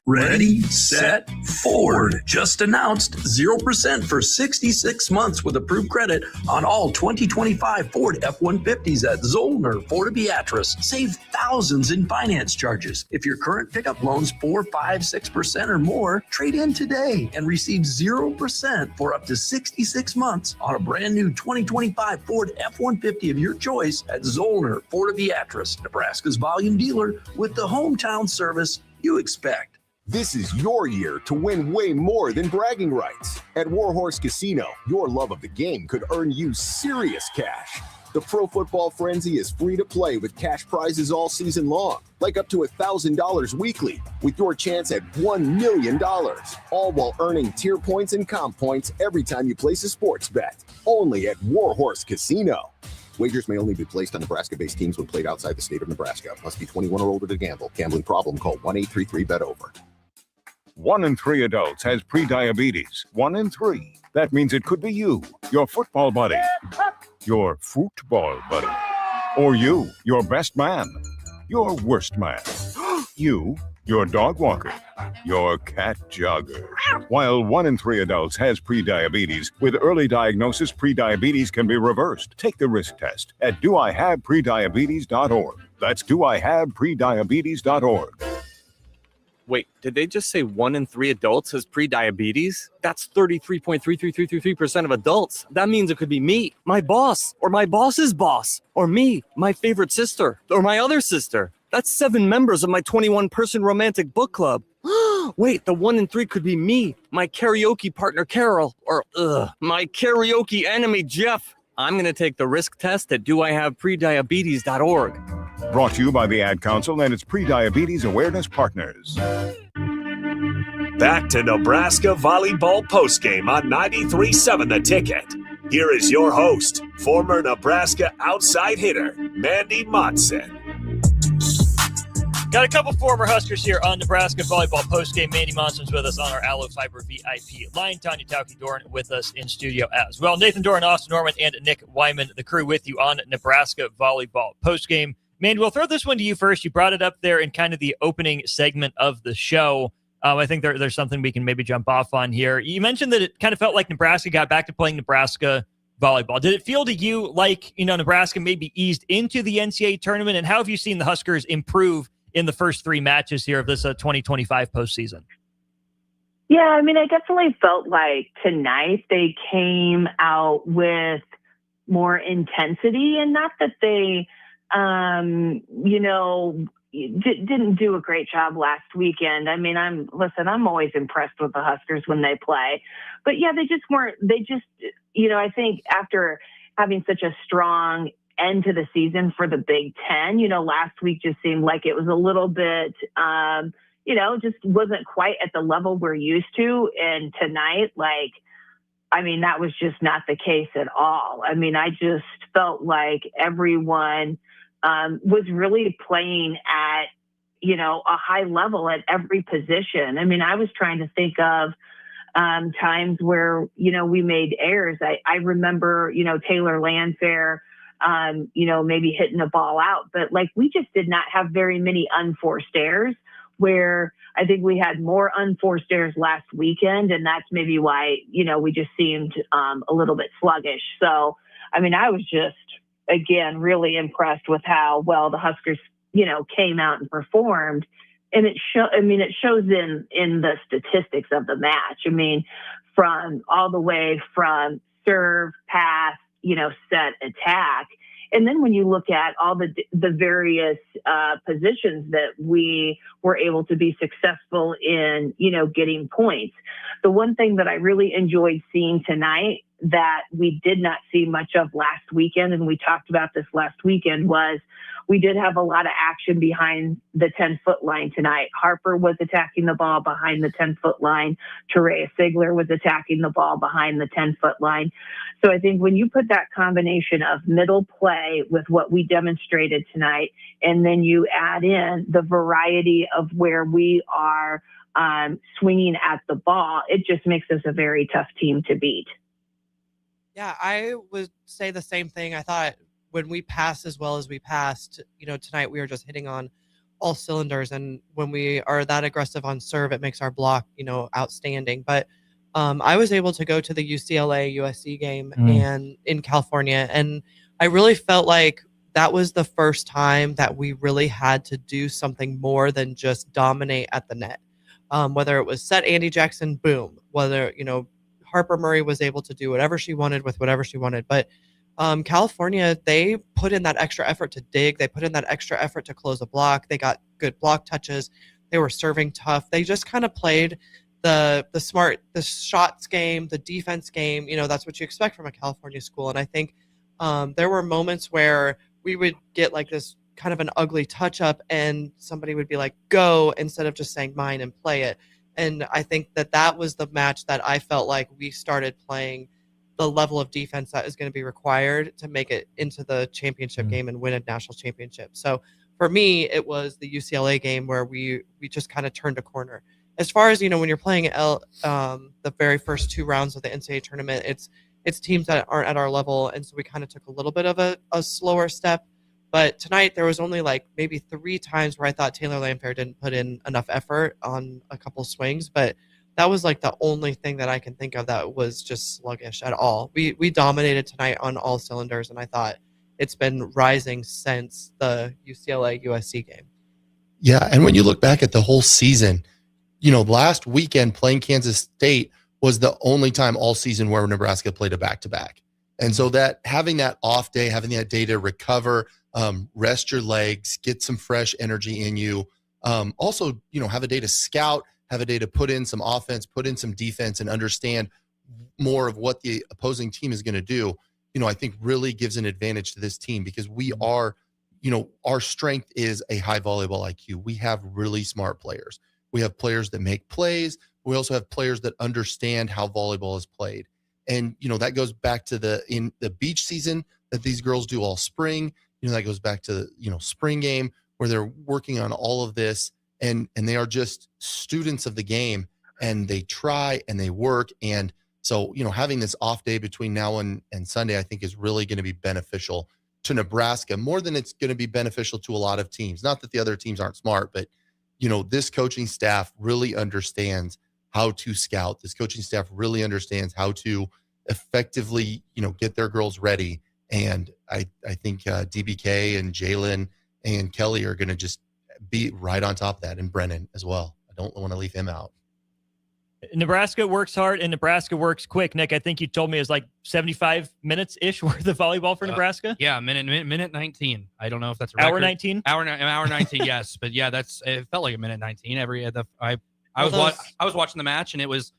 Speaker 20: Ready, set, Ford. Just announced 0% for 66 months with approved credit on all 2025 Ford F-150s at Zollner, Fort Beatrice. Save thousands in finance charges. If your current pickup loan's 4, 5, 6% or more, trade in today and receive 0% for up to 66 months on a brand new 2025 Ford F-150 of your choice at Zollner, Fort Beatrice, Nebraska's volume dealer with the hometown service you expect.
Speaker 21: This is your year to win way more than bragging rights. At Warhorse Casino, your love of the game could earn you serious cash. The Pro Football Frenzy is free to play with cash prizes all season long, like up to $1,000 weekly, with your chance at $1 million, all while earning tier points and comp points every time you place a sports bet. Only at Warhorse Casino. Wagers may only be placed on Nebraska-based teams when played outside the state of Nebraska. Must be 21 or older to gamble. Gambling problem? Call 1-833-BET-OVER.
Speaker 22: 1 in 3 adults has prediabetes. 1 in 3. That means it could be you, your football buddy, your football buddy, or you, your best man, your worst man, you, your dog walker, your cat jogger. While 1 in 3 adults has prediabetes, with early diagnosis, prediabetes can be reversed. Take the risk test at doihaveprediabetes.org. That's doihaveprediabetes.org.
Speaker 23: Wait, did they just say 1 in 3 adults has prediabetes? That's 33.33333% of adults. That means it could be me, my boss, or my boss's boss, or me, my favorite sister, or my other sister. That's 7 members of my 21-person romantic book club. Wait, the 1 in 3 could be me, my karaoke partner Carol, or my karaoke enemy Jeff. I'm going to take the risk test at doihaveprediabetes.org.
Speaker 22: Brought to you by the Ad Council and its Prediabetes Awareness Partners.
Speaker 9: Back to Nebraska Volleyball Postgame on 93.7 The Ticket. Here is your host, former Nebraska outside hitter, Mandy Monson.
Speaker 10: Got a couple former Huskers here on Nebraska Volleyball Postgame. Mandy Monson's with us on our Aloe Fiber VIP line. Tanya Tauki-Dorn with us in studio as well. Nathan Dorn, Austin Norman, and Nick Wyman, the crew with you on Nebraska Volleyball Postgame. Mandy, we'll throw this one to you first. You brought it up there in kind of the opening segment of the show. I think there's something we can maybe jump off on here. You mentioned that it kind of felt like Nebraska got back to playing Nebraska volleyball. Did it feel to you like, Nebraska maybe eased into the NCAA tournament? And how have you seen the Huskers improve in the first 3 matches here of this 2025 postseason?
Speaker 11: Yeah, I mean, I definitely felt like tonight they came out with more intensity, and not that they, didn't do a great job last weekend. I mean, I'm always impressed with the Huskers when they play, but yeah, I think after having such a strong end to the season for the Big Ten, last week just seemed like it was a little bit, just wasn't quite at the level we're used to. And tonight, that was just not the case at all. I mean, I just felt like everyone was really playing at, a high level at every position. I mean, I was trying to think of times where, we made errors. I remember, Taylor Landfair, maybe hitting a ball out, but we just did not have very many unforced errors, where I think we had more unforced errors last weekend. And that's maybe why, we just seemed a little bit sluggish. So, I mean, I was just, again, really impressed with how well the Huskers, came out and performed. And it shows in the statistics of the match. I mean, from all the way from serve, pass, set, attack. And then when you look at all the various positions that we were able to be successful in, getting points. The one thing that I really enjoyed seeing tonight that we did not see much of last weekend, and we talked about this last weekend, was we did have a lot of action behind the 10-foot line tonight. Harper was attacking the ball behind the 10-foot line. Terea Sigler was attacking the ball behind the 10-foot line. So I think when you put that combination of middle play with what we demonstrated tonight, and then you add in the variety of where we are swinging at the ball, it just makes us a very tough team to beat.
Speaker 12: Yeah, I would say the same thing. I thought when we passed as well as we passed, tonight we were just hitting on all cylinders. And when we are that aggressive on serve, it makes our block, outstanding. But I was able to go to the UCLA USC game and in California, and I really felt like that was the first time that we really had to do something more than just dominate at the net. Whether it was set Andy Jackson, boom. Whether, Harper Murray was able to do whatever she wanted with whatever she wanted. But California, they put in that extra effort to dig. They put in that extra effort to close a block. They got good block touches. They were serving tough. They just kind of played the shots game, the defense game. That's what you expect from a California school. And I think there were moments where we would get like this kind of an ugly touch up and somebody would be like, go, instead of just saying mine and play it. And I think that was the match that I felt like we started playing the level of defense that is going to be required to make it into the championship game and win a national championship. So for me, it was the UCLA game where we just kind of turned a corner. As far as, when you're playing the very first 2 rounds of the NCAA tournament, it's teams that aren't at our level. And so we kind of took a little bit of a slower step. But tonight there was only like maybe 3 times where I thought Taylor Lamphere didn't put in enough effort on a couple swings. But that was like the only thing that I can think of that was just sluggish at all. We dominated tonight on all cylinders, and I thought it's been rising since the UCLA USC game.
Speaker 14: Yeah, and when you look back at the whole season, last weekend playing Kansas State was the only time all season where Nebraska played a back-to-back. And so that having that off day, having that day to recover, rest your legs, get some fresh energy in you. Also, have a day to scout, have a day to put in some offense, put in some defense, and understand more of what the opposing team is going to do, I think really gives an advantage to this team because we are, our strength is a high volleyball IQ. We have really smart players. We have players that make plays. We also have players that understand how volleyball is played. And, that goes back to in the beach season that these girls do all spring. That goes back to, spring game where they're working on all of this and they are just students of the game and they try and they work. And so, having this off day between now and Sunday, I think is really going to be beneficial to Nebraska more than it's going to be beneficial to a lot of teams. Not that the other teams aren't smart, but, this coaching staff really understands how to scout. This coaching staff really understands how to effectively, get their girls ready. And I think DBK and Jalen and Kelly are going to just be right on top of that, and Brennan as well. I don't want to leave him out.
Speaker 10: Nebraska works hard and Nebraska works quick. Nick, I think you told me it was like 75 minutes-ish worth of volleyball for Nebraska.
Speaker 2: Yeah, minute 19. I don't know if that's a record.
Speaker 10: Hour 19?
Speaker 2: Hour 19, yes. But yeah, it felt like a minute 19. I was watching the match and it was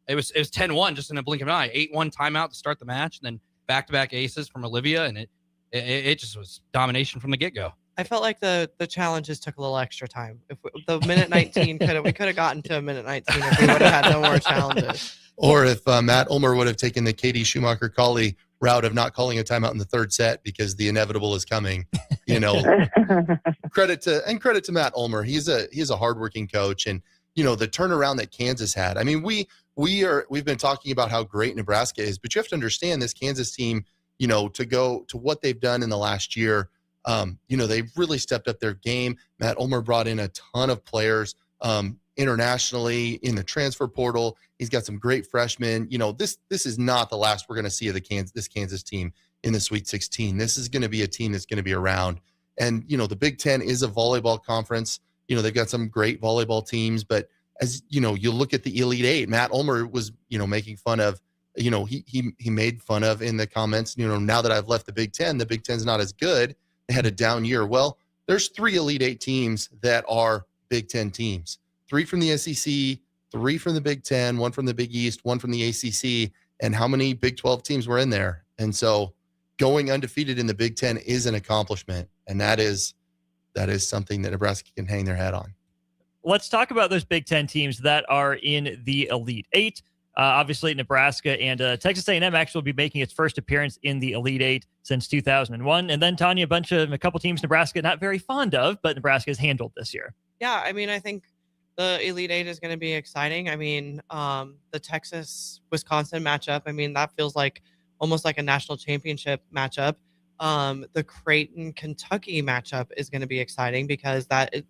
Speaker 2: 10-1 just in a blink of an eye. 8-1 timeout to start the match, and then back-to-back aces from Olivia, and it just was domination from the get-go.
Speaker 12: I felt like the challenges took a little extra time. If the minute 19 we could have gotten to a minute 19 if we would have had no more challenges.
Speaker 14: Or if Matt Ulmer would have taken the Katie Schumacher-Colley route of not calling a timeout in the third set because the inevitable is coming. Credit to Matt Ulmer. He's a hardworking coach, and the turnaround that Kansas had. I mean, we've been talking about how great Nebraska is, but you have to understand this Kansas team. To go to what they've done in the last year. They've really stepped up their game. Matt Ulmer brought in a ton of players internationally in the transfer portal. He's got some great freshmen. This is not the last we're going to see of this Kansas team in the Sweet 16. This is going to be a team that's going to be around. And, the Big Ten is a volleyball conference. They've got some great volleyball teams, but as you look at the Elite Eight, Matt Ulmer was, making fun of, he made fun of in the comments, now that I've left the Big Ten's not as good. They had a down year. Well, there's 3 Elite Eight teams that are Big Ten teams. 3 from the SEC, 3 from the Big Ten, 1 from the Big East, 1 from the ACC. And how many Big 12 teams were in there? And so going undefeated in the Big Ten is an accomplishment. And that is, that is something that Nebraska can hang their hat on.
Speaker 10: Let's talk about those Big Ten teams that are in the Elite Eight. Obviously, Nebraska and Texas A&M actually will be making its first appearance in the Elite Eight since 2001. And then, Tanya, a couple teams Nebraska not very fond of, but Nebraska has handled this year.
Speaker 12: Yeah, I mean, I think the Elite Eight is going to be exciting. I mean, the Texas-Wisconsin matchup, I mean, that feels like almost like a national championship matchup. The Creighton-Kentucky matchup is going to be exciting because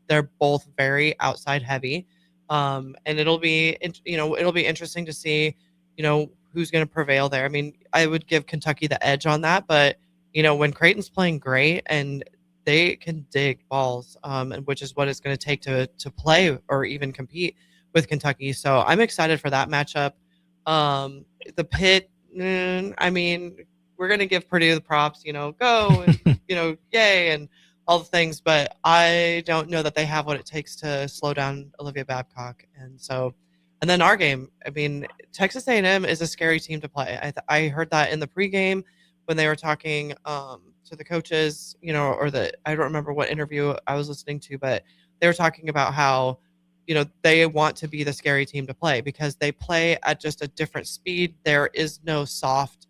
Speaker 12: they're both very outside heavy. And it'll be interesting to see, who's going to prevail there. I mean, I would give Kentucky the edge on that, but, when Creighton's playing great and they can dig balls, and which is what it's going to take to play or even compete with Kentucky. So I'm excited for that matchup. The Pitt, I mean, we're going to give Purdue the props, go, and, yay, and all the things, but I don't know that they have what it takes to slow down Olivia Babcock. And then our game, I mean, Texas A&M is a scary team to play. I heard that in the pregame when they were talking to the coaches, I don't remember what interview I was listening to, but they were talking about how, they want to be the scary team to play because they play at just a different speed. There is no soft.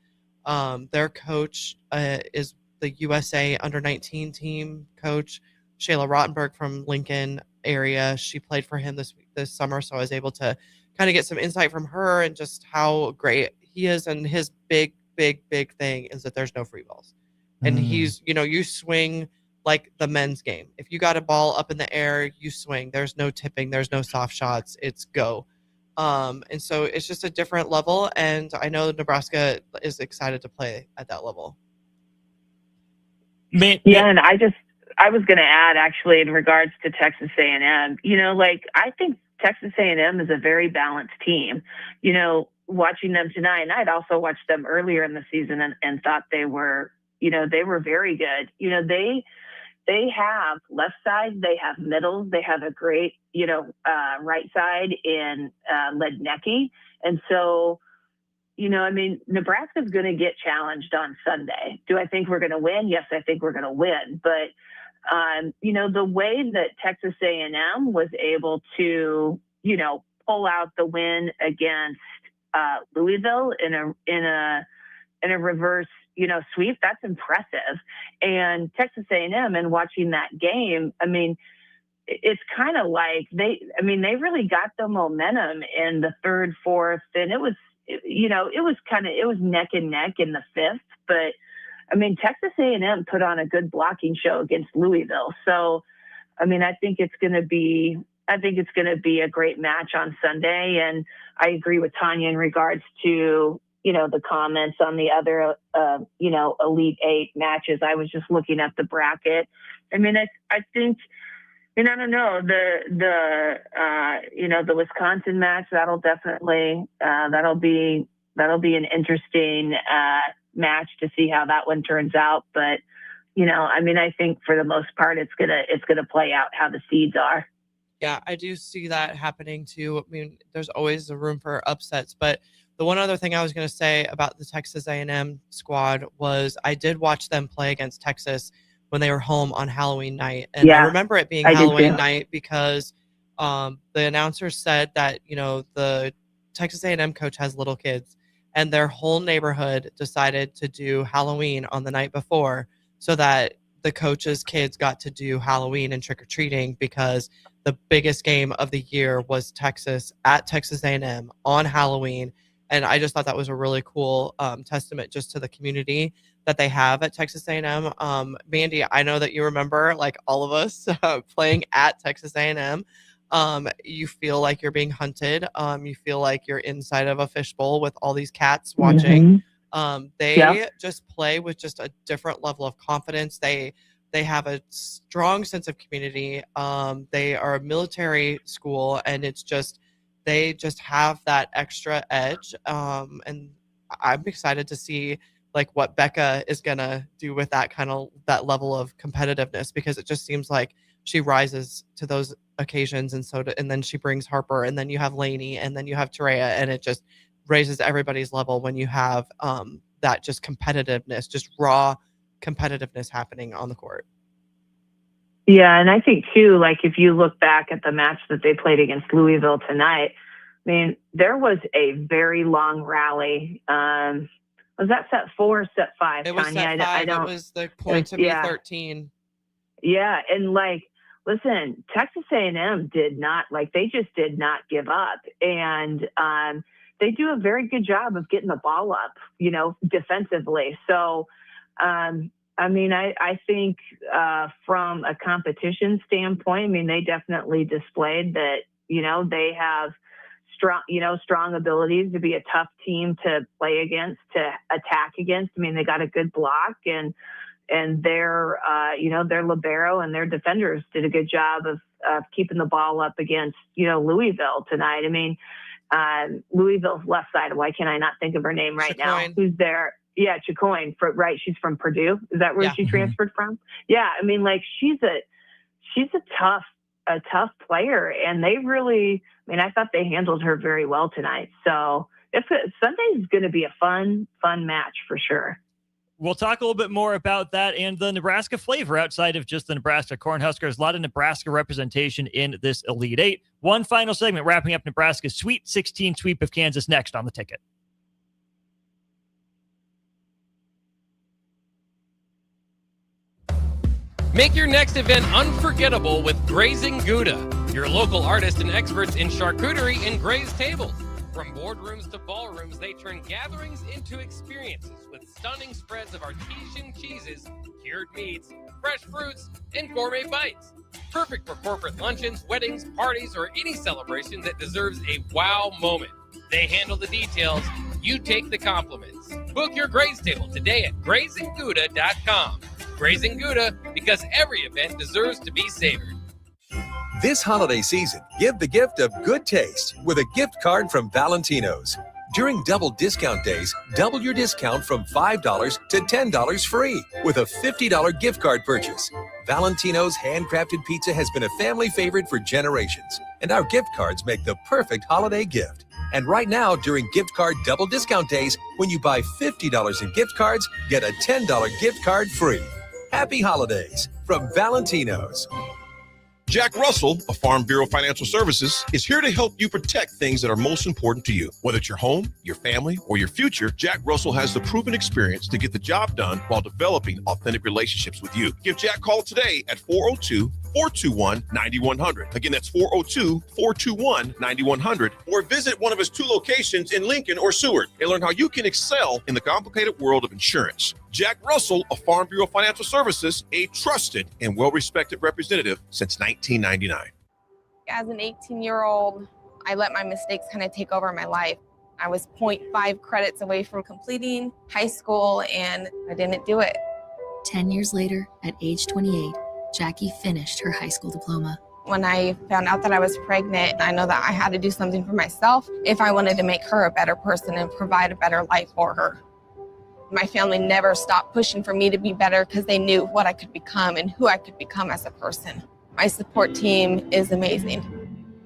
Speaker 12: Their coach is the USA under-19 team coach, Shayla Rottenberg from Lincoln area. She played for him this summer, so I was able to kind of get some insight from her and just how great he is. And his big thing is that there's no free balls. And he's, you swing like the men's game. If you got a ball up in the air, you swing. There's no tipping. There's no soft shots. It's go. And so it's just a different level. And I know Nebraska is excited to play at that level.
Speaker 11: Yeah, and I was going to add actually in regards to Texas A&M, I think Texas A&M is a very balanced team. Watching them tonight, and I'd also watched them earlier in the season and thought they were very good. They have left side, they have middles, they have a great, right side in Lednecki. And so, Nebraska's going to get challenged on Sunday. Do I think we're going to win? Yes, I think we're going to win. But, the way that Texas A&M was able to, pull out the win against Louisville in a reverse, sweep, that's impressive. And Texas A&M, and watching that game, I mean, it's kind of like they really got the momentum in the third, fourth, and it was neck and neck in the fifth. But I mean, Texas A&M put on a good blocking show against Louisville. So, I mean, I think it's going to be a great match on Sunday. And I agree with Tanya in regards to, the comments on the other, Elite Eight matches. I was just looking at the bracket. I mean, I think, I don't know, the Wisconsin match, that'll definitely, that'll be an interesting match to see how that one turns out. But, I think for the most part, it's gonna play out how the seeds are.
Speaker 12: Yeah, I do see that happening too. I mean, there's always a room for upsets, but the one other thing I was going to say about the Texas A&M squad was I did watch them play against Texas when they were home on Halloween night. And I remember it being Halloween night because the announcer said that, the Texas A&M coach has little kids and their whole neighborhood decided to do Halloween on the night before so that the coach's kids got to do Halloween and trick-or-treating because the biggest game of the year was Texas at Texas A&M on Halloween. And I just thought that was a really cool testament just to the community that they have at Texas A&M. Mandy, I know that you remember, like all of us, playing at Texas A&M. You feel like you're being hunted. You feel like you're inside of a fishbowl with all these cats watching. They just play with just a different level of confidence. They have a strong sense of community. They are a military school, and it's just they just have that extra edge. And I'm excited to see like what Becca is gonna do with that level of competitiveness, because it just seems like she rises to those occasions, and then she brings Harper, and then you have Lainey, and then you have Terea, and it just raises everybody's level when you have that just competitiveness, just raw competitiveness happening on the court.
Speaker 11: Yeah, and I think too, like if you look back at the match that they played against Louisville tonight, I mean, there was a very long rally. Was that set 4 or set 5?
Speaker 12: It was
Speaker 11: Tanya?
Speaker 12: set 5. It was the point to be 13.
Speaker 11: Yeah, and like, listen, Texas A&M did not give up, and they do a very good job of getting the ball up, defensively. So, I mean, I think from a competition standpoint, I mean, they definitely displayed that, they have strong abilities to be a tough team to play against, to attack against. I mean, they got a good block, and their libero and their defenders did a good job of keeping the ball up against, Louisville tonight. I mean, Louisville's left side. Why can't I not think of her name right now? Who's there? Yeah, Chicoine, right? She's from Purdue. Is that where she transferred from? Yeah, I mean, like she's a tough player, and they really. I mean, I thought they handled her very well tonight. So Sunday's going to be a fun match for sure.
Speaker 10: We'll talk a little bit more about that and the Nebraska flavor outside of just the Nebraska Cornhuskers. A lot of Nebraska representation in this Elite Eight. One final segment wrapping up Nebraska's Sweet 16 sweep of Kansas next on the ticket.
Speaker 18: Make your next event unforgettable with Grazing Gouda, your local artists and experts in charcuterie and grazed tables. From boardrooms to ballrooms, they turn gatherings into experiences with stunning spreads of artesian cheeses, cured meats, fresh fruits, and gourmet bites. Perfect for corporate luncheons, weddings, parties, or any celebration that deserves a wow moment. They handle the details. You take the compliments. Book your graze table today at GrazingGouda.com. Grazing Gouda, because every event deserves to be savored.
Speaker 3: This holiday season, give the gift of good taste with a gift card from Valentino's. During double discount days, double your discount from $5 to $10 free with a $50 gift card purchase. Valentino's handcrafted pizza has been a family favorite for generations, and our gift cards make the perfect holiday gift. And right now, during gift card double discount days, when you buy $50 in gift cards, get a $10 gift card free. Happy holidays from Valentino's.
Speaker 4: Jack Russell of Farm Bureau Financial Services is here to help you protect things that are most important to you. Whether it's your home, your family, or your future, Jack Russell has the proven experience to get the job done while developing authentic relationships with you. Give Jack a call today at 402-421-9100. Again, that's 402-421-9100. Or visit one of his 2 locations in Lincoln or Seward and learn how you can excel in the complicated world of insurance. Jack Russell of Farm Bureau Financial Services, a trusted and well-respected representative since 1999.
Speaker 5: As an 18-year-old, I let my mistakes kind of take over my life. I was 0.5 credits away from completing high school, and I didn't do it.
Speaker 24: 10 years later, at age 28, Jackie finished her high school diploma.
Speaker 5: When I found out that I was pregnant, I know that I had to do something for myself if I wanted to make her a better person and provide a better life for her. My family never stopped pushing for me to be better because they knew what I could become and who I could become as a person. My support team is amazing.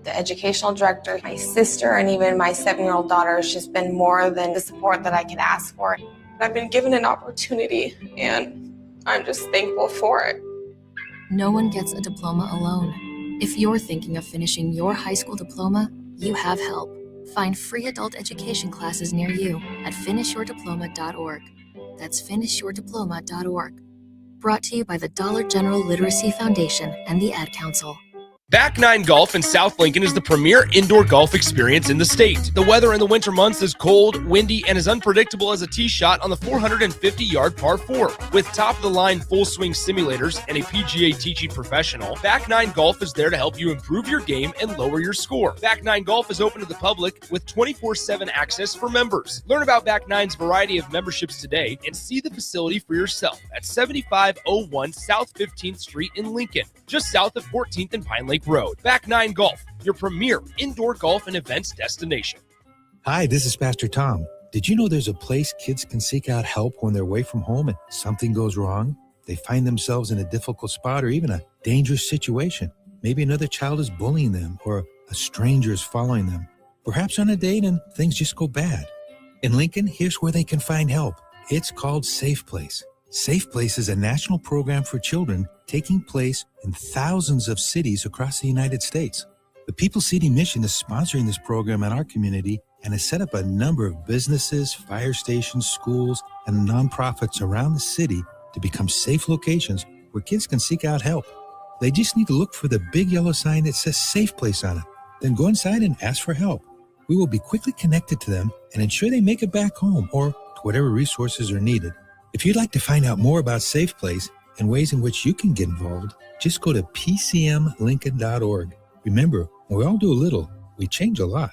Speaker 5: The educational director, my sister, and even my 7-year-old daughter has just been more than the support that I could ask for. I've been given an opportunity, and I'm just thankful for it.
Speaker 24: No one gets a diploma alone. If you're thinking of finishing your high school diploma, you have help. Find free adult education classes near you at finishyourdiploma.org. That's finishyourdiploma.org. Brought to you by the Dollar General Literacy Foundation and the Ad Council.
Speaker 25: Back Nine Golf in South Lincoln is the premier indoor golf experience in the state. The weather in the winter months is cold, windy, and as unpredictable as a tee shot on the 450-yard par 4. With top-of-the-line full-swing simulators and a PGA teaching professional, Back Nine Golf is there to help you improve your game and lower your score. Back Nine Golf is open to the public with 24/7 access for members. Learn about Back Nine's variety of memberships today and see the facility for yourself at 7501 South 15th Street in Lincoln, just south of 14th and Pine Lake Road. Back Nine Golf, your premier indoor golf and events destination.
Speaker 26: Hi, this is Pastor Tom. Did you know there's a place kids can seek out help when they're away from home and something goes wrong? They find themselves in a difficult spot or even a dangerous situation. Maybe another child is bullying them or a stranger is following them. Perhaps on a date and things just go bad. In Lincoln, here's where they can find help. It's called Safe Place. Safe Place is a national program for children taking place in thousands of cities across the United States. The People Seeding Mission is sponsoring this program in our community and has set up a number of businesses, fire stations, schools, and nonprofits around the city to become safe locations where kids can seek out help. They just need to look for the big yellow sign that says Safe Place on it. Then go inside and ask for help. We will be quickly connected to them and ensure they make it back home or to whatever resources are needed. If you'd like to find out more about Safe Place and ways in which you can get involved, just go to pcmlincoln.org. Remember, when we all do a little, we change a lot.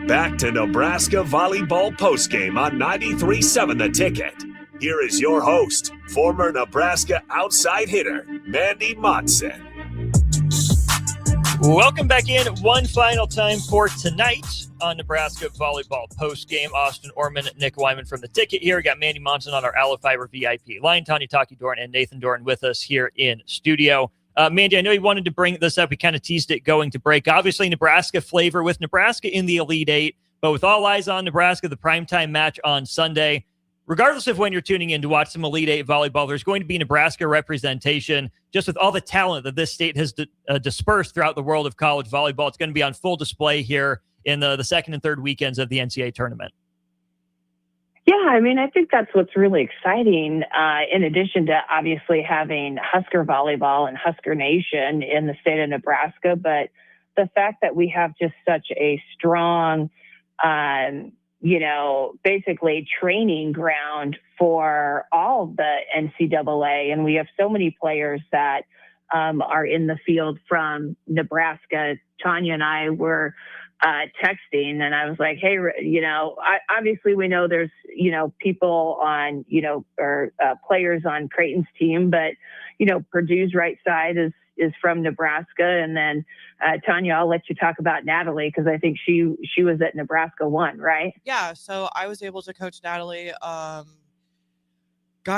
Speaker 9: Back to Nebraska Volleyball Postgame on 93.7 The Ticket. Here is your host, former Nebraska outside hitter, Mandy Monson.
Speaker 10: Welcome back in one final time for tonight on Nebraska Volleyball Postgame. Austin Orman, Nick Wyman from The Ticket here. We got Mandy Monson on our Aloe Fiber VIP line, Tanya Taki-Dorn and Nathan Dorn with us here in studio. Mandy, I know you wanted to bring this up. We kind of teased it going to break. Obviously, Nebraska flavor with Nebraska in the Elite Eight, but with all eyes on Nebraska, the primetime match on Sunday. Regardless of when you're tuning in to watch some Elite Eight volleyball, there's going to be Nebraska representation. Just with all the talent that this state has dispersed throughout the world of college volleyball, it's going to be on full display here in the second and third weekends of the NCAA tournament.
Speaker 11: Yeah, I mean, I think that's what's really exciting, in addition to obviously having Husker Volleyball and Husker Nation in the state of Nebraska, but the fact that we have just such a strong, basically training ground for all the NCAA. And we have so many players that are in the field from Nebraska. Tanya and I were texting, and I was like, hey, obviously we know there's, people on, or players on Creighton's team, but, Purdue's right side is from Nebraska. And then Tanya, I'll let you talk about Natalie, because I think she was at Nebraska 1, right?
Speaker 12: Yeah, so I was able to coach Natalie. I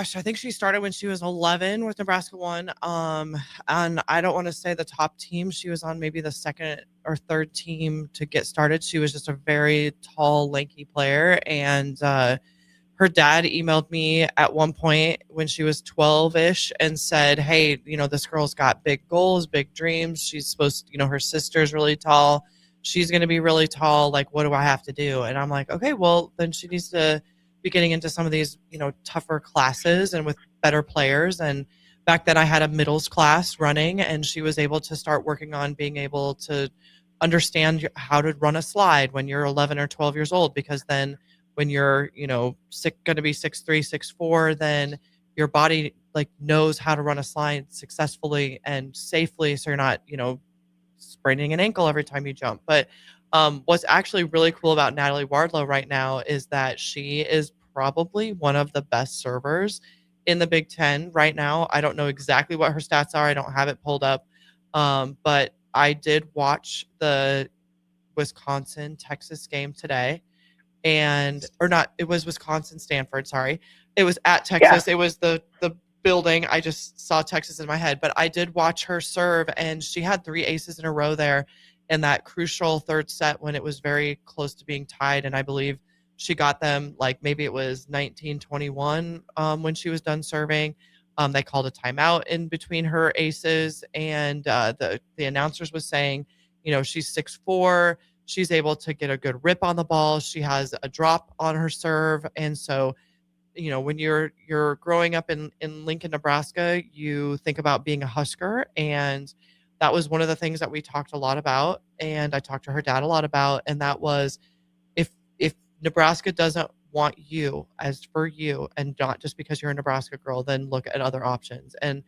Speaker 12: think she started when she was 11 with Nebraska 1. And I don't want to say the top team. She was on maybe the second or third team to get started. She was just a very tall, lanky player. And her dad emailed me at one point when she was 12-ish and said, hey, this girl's got big goals, big dreams. She's supposed to, her sister's really tall. She's going to be really tall. Like, what do I have to do? And I'm like, okay, well, then she needs to be getting into some of these, tougher classes and with better players. And back then I had a middles class running, and she was able to start working on being able to understand how to run a slide when you're 11 or 12 years old, because then when you're, going to be 6'3", 6'4", then your body knows how to run a slide successfully and safely. So you're not, spraining an ankle every time you jump. But what's actually really cool about Natalie Wardlow right now is that she is probably one of the best servers in the Big Ten right now. I don't know exactly what her stats are. I don't have it pulled up. But I did watch the Wisconsin-Texas game today. It was Wisconsin-Stanford, sorry. It was at Texas. Yeah. It was the building. I just saw Texas in my head. But I did watch her serve, and she had 3 aces in a row there in that crucial third set when it was very close to being tied. And I believe she got them, maybe it was 19-21 when she was done serving. They called a timeout in between her aces, and the announcers was saying, she's 6'4", she's able to get a good rip on the ball. She has a drop on her serve. And so, when you're growing up in Lincoln, Nebraska, you think about being a Husker. And that was one of the things that we talked a lot about. And I talked to her dad a lot about. And that was, if Nebraska doesn't want you as for you, and not just because you're a Nebraska girl, then look at other options. And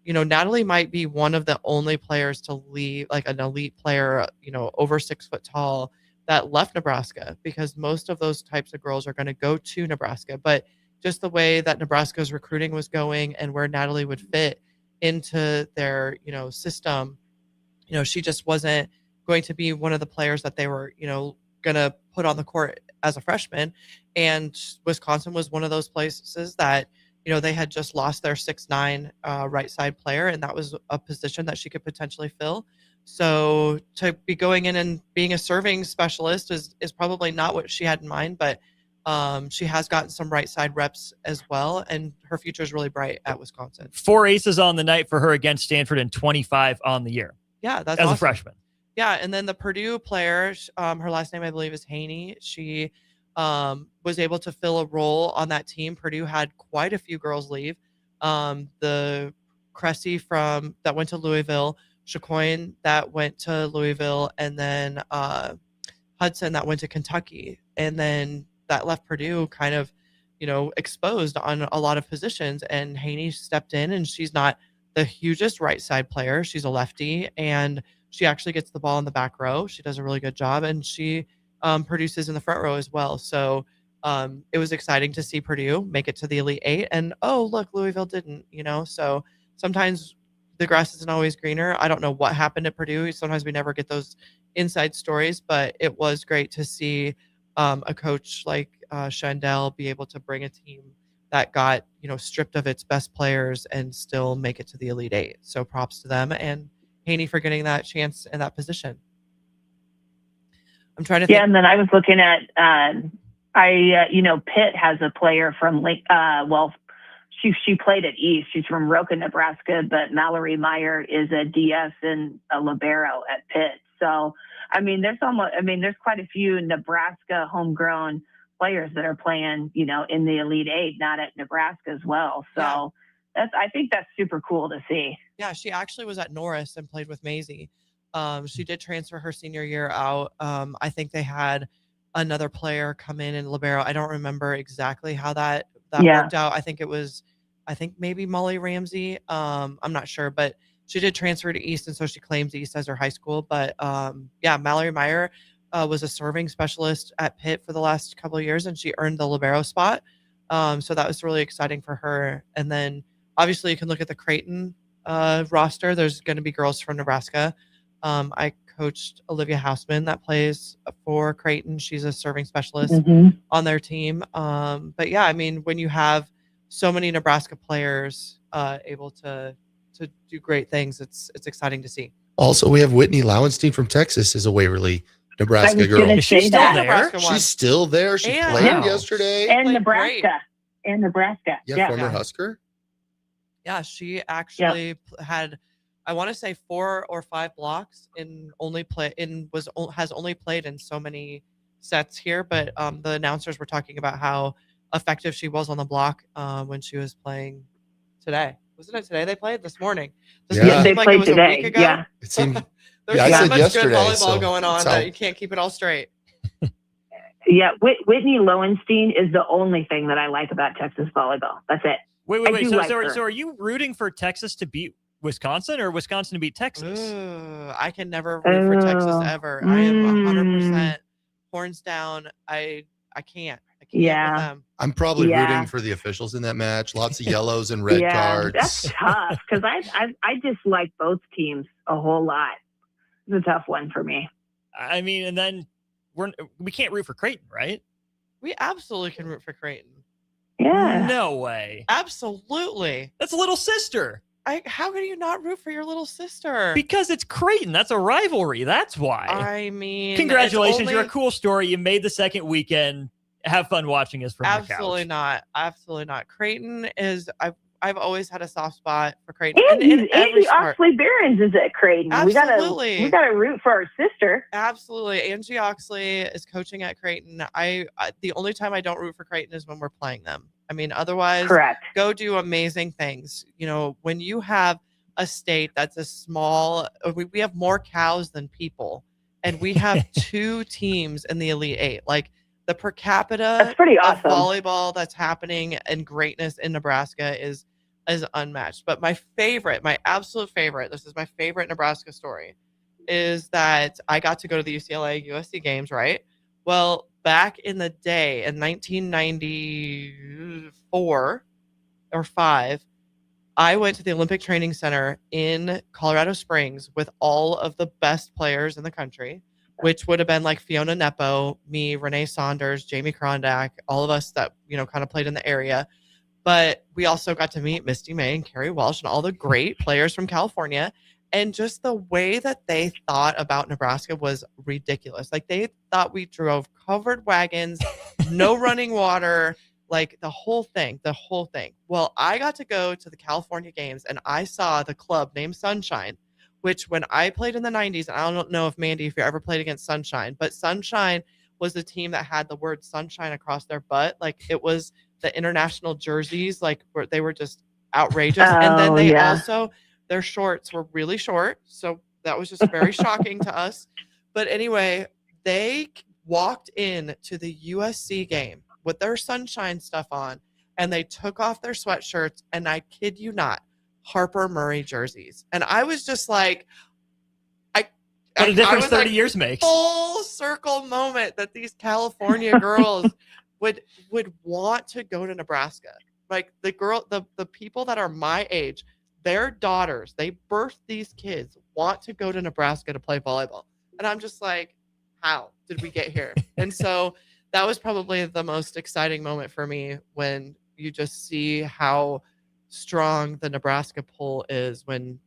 Speaker 12: Natalie might be one of the only players to leave, an elite player, over 6 foot tall, that left Nebraska, because most of those types of girls are going to go to Nebraska. But just the way that Nebraska's recruiting was going and where Natalie would fit into their, system, she just wasn't going to be one of the players that they were, going to put on the court as a freshman. And Wisconsin was one of those places that, they had just lost their 6'9" right side player, and that was a position that she could potentially fill. So to be going in and being a serving specialist is probably not what she had in mind, but She has gotten some right side reps as well, and her future is really bright at Wisconsin.
Speaker 10: 4 aces on the night for her against Stanford and 25 on the year.
Speaker 12: Yeah, that's
Speaker 10: as
Speaker 12: awesome.
Speaker 10: a freshman.
Speaker 12: Yeah, and then the Purdue player, her last name I believe is Haney. She was able to fill a role on that team. Purdue had quite a few girls leave. The Cressy that went to Louisville, Chacoin that went to Louisville, and then Hudson that went to Kentucky, and then that left Purdue kind of, exposed on a lot of positions. And Haney stepped in, and she's not the hugest right side player. She's a lefty, and she actually gets the ball in the back row. She does a really good job, and she produces in the front row as well. So it was exciting to see Purdue make it to the Elite Eight. And look, Louisville didn't. So sometimes the grass isn't always greener. I don't know what happened at Purdue. Sometimes we never get those inside stories, but it was great to see a coach like Shandell be able to bring a team that got stripped of its best players and still make it to the Elite Eight. So props to them and Haney for getting that chance in that position. I'm trying to think.
Speaker 11: Yeah, and then I was looking at Pitt has a player from she played at East. She's from Roca, Nebraska, but Mallory Meyer is a DS and a libero at Pitt. So there's quite a few Nebraska homegrown players that are playing, in the Elite Eight, not at Nebraska as well. So I think that's super cool to see.
Speaker 12: Yeah, she actually was at Norris and played with Maisie. She did transfer her senior year out. I think they had another player come in libero. I don't remember exactly how that worked out. I think maybe Molly Ramsey. I'm not sure, but she did transfer to East, and so she claims East as her high school. But Mallory Meyer was a serving specialist at Pitt for the last couple of years, and she earned the libero spot. So that was really exciting for her. And then obviously you can look at the Creighton roster. There's going to be girls from Nebraska. I coached Olivia Hausman that plays for Creighton. She's a serving specialist on their team. But yeah, when you have so many Nebraska players able to do great things, it's exciting to see.
Speaker 14: Also, we have Whitney Lowenstein from Texas is a Waverly, Nebraska girl.
Speaker 11: Is she
Speaker 14: still there? She's still there. She played yesterday.
Speaker 11: And Nebraska.
Speaker 14: Yeah, former Husker.
Speaker 12: Yeah, she actually had, I want to say 4 or 5 blocks has only played in so many sets here. But the announcers were talking about how effective she was on the block when she was playing today. Wasn't it today they played? This morning.
Speaker 11: They played
Speaker 12: it was
Speaker 11: today.
Speaker 12: A week ago?
Speaker 14: Yeah. It seemed,
Speaker 12: There's
Speaker 14: I
Speaker 12: so
Speaker 14: said
Speaker 12: much
Speaker 14: yesterday,
Speaker 12: good volleyball
Speaker 14: so
Speaker 12: going on that you can't keep it all straight.
Speaker 11: Yeah, Whitney Lowenstein is the only thing that I like about Texas volleyball. That's it.
Speaker 10: Wait. So are you rooting for Texas to beat Wisconsin or Wisconsin to beat Texas?
Speaker 12: Ooh, I can never root for Texas ever. I am 100% horns down. I can't. With them.
Speaker 14: I'm probably rooting for the officials in that match. Lots of yellows and red cards.
Speaker 11: That's tough because I dislike both teams a whole lot. It's a tough one for me.
Speaker 10: And then we can't root for Creighton, right?
Speaker 12: We absolutely can root for Creighton.
Speaker 11: Yeah.
Speaker 10: No way.
Speaker 12: Absolutely.
Speaker 10: That's a little sister.
Speaker 12: How can you not root for your little sister?
Speaker 10: Because it's Creighton. That's a rivalry. That's why. Congratulations. You're a cool story. You made the second weekend. Have fun watching us from the couch.
Speaker 12: Absolutely not. Creighton is. I've always had a soft spot for Creighton.
Speaker 11: Angie Oxley Behrens is at Creighton.
Speaker 12: Absolutely.
Speaker 11: We gotta root for our sister.
Speaker 12: Absolutely. Angie Oxley is coaching at Creighton. The only time I don't root for Creighton is when we're playing them. Otherwise,
Speaker 11: correct.
Speaker 12: Go do amazing things. When you have a state that's a small, we have more cows than people, and we have 2 teams in the Elite Eight. Like the per capita
Speaker 11: that's pretty awesome.
Speaker 12: Of volleyball that's happening and greatness in Nebraska is unmatched. But my absolute favorite, this is my favorite Nebraska story, is that I got to go to the UCLA USC games, right? Well, back in the day, in 1994 or 5, I went to the Olympic Training Center in Colorado Springs with all of the best players in the country, which would have been like Fiona Nepo, me, Renee Saunders, Jamie Krondak, all of us that, kind of played in the area. But we also got to meet Misty May and Carrie Walsh and all the great players from California. And just the way that they thought about Nebraska was ridiculous. Like, they thought we drove covered wagons, no running water, like the whole thing. Well, I got to go to the California games, and I saw the club named Sunshine, which when I played in the 90s, and I don't know if Mandy, if you ever played against Sunshine, but Sunshine was the team that had the word sunshine across their butt. Like, it was the international jerseys, like, where they were just outrageous. And then they also, their shorts were really short. So that was just very shocking to us. But anyway, they walked in to the USC game with their sunshine stuff on, and they took off their sweatshirts, and I kid you not, Harper Murray jerseys. And I was just like,
Speaker 10: what a difference 30 years makes.
Speaker 12: Full circle moment that these California girls would want to go to Nebraska. Like, the people that are my age, their daughters, they birthed these kids, want to go to Nebraska to play volleyball. And I'm just like, how did we get here? And so that was probably the most exciting moment for me, when you just see how strong the Nebraska pull is when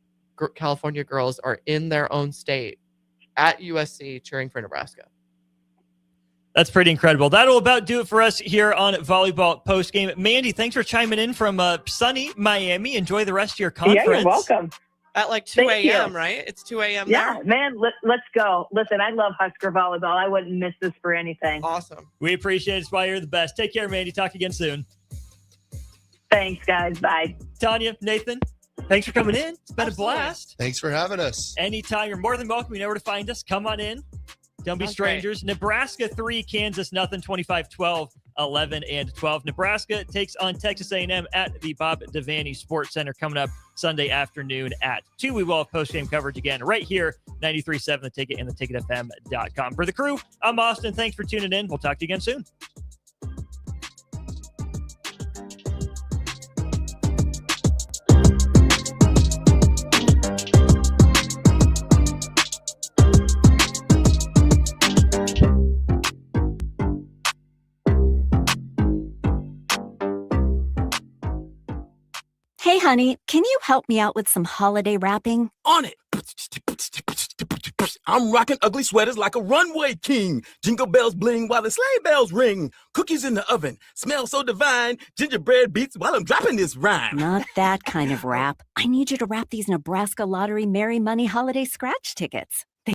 Speaker 12: California girls are in their own state at USC cheering for Nebraska.
Speaker 10: That's pretty incredible. That'll about do it for us here on Volleyball Postgame. Mandy, thanks for chiming in from sunny Miami. Enjoy the rest of your conference.
Speaker 11: Yeah, you're welcome.
Speaker 12: At like 2 a.m., right? It's 2 a.m.
Speaker 11: Yeah,
Speaker 12: there?
Speaker 11: man, let's go. Listen, I love Husker Volleyball. I wouldn't miss this for anything.
Speaker 12: Awesome.
Speaker 10: We appreciate it. It's why you're the best. Take care, Mandy. Talk again soon.
Speaker 11: Thanks, guys. Bye.
Speaker 10: Tanya, Nathan, thanks for coming in. It's been a blast.
Speaker 14: Thanks for having us.
Speaker 10: Anytime. You're more than welcome. You know where to find us. Come on in. Don't be strangers. Great. Nebraska 3, Kansas nothing, 25-12, 11 and 12. Nebraska takes on Texas A&M at the Bob Devaney Sports Center coming up Sunday afternoon at 2. We will have post-game coverage again right here, 93.7 The Ticket and theticketfm.com. For the crew, I'm Austin. Thanks for tuning in. We'll talk to you again soon.
Speaker 6: Hey, honey, can you help me out with some holiday wrapping?
Speaker 7: On it. I'm rocking ugly sweaters like a runway king. Jingle bells bling while the sleigh bells ring. Cookies in the oven, smell so divine. Gingerbread beats while I'm dropping this rhyme.
Speaker 6: Not that kind of wrap. I need you to wrap these Nebraska Lottery Merry Money holiday scratch tickets.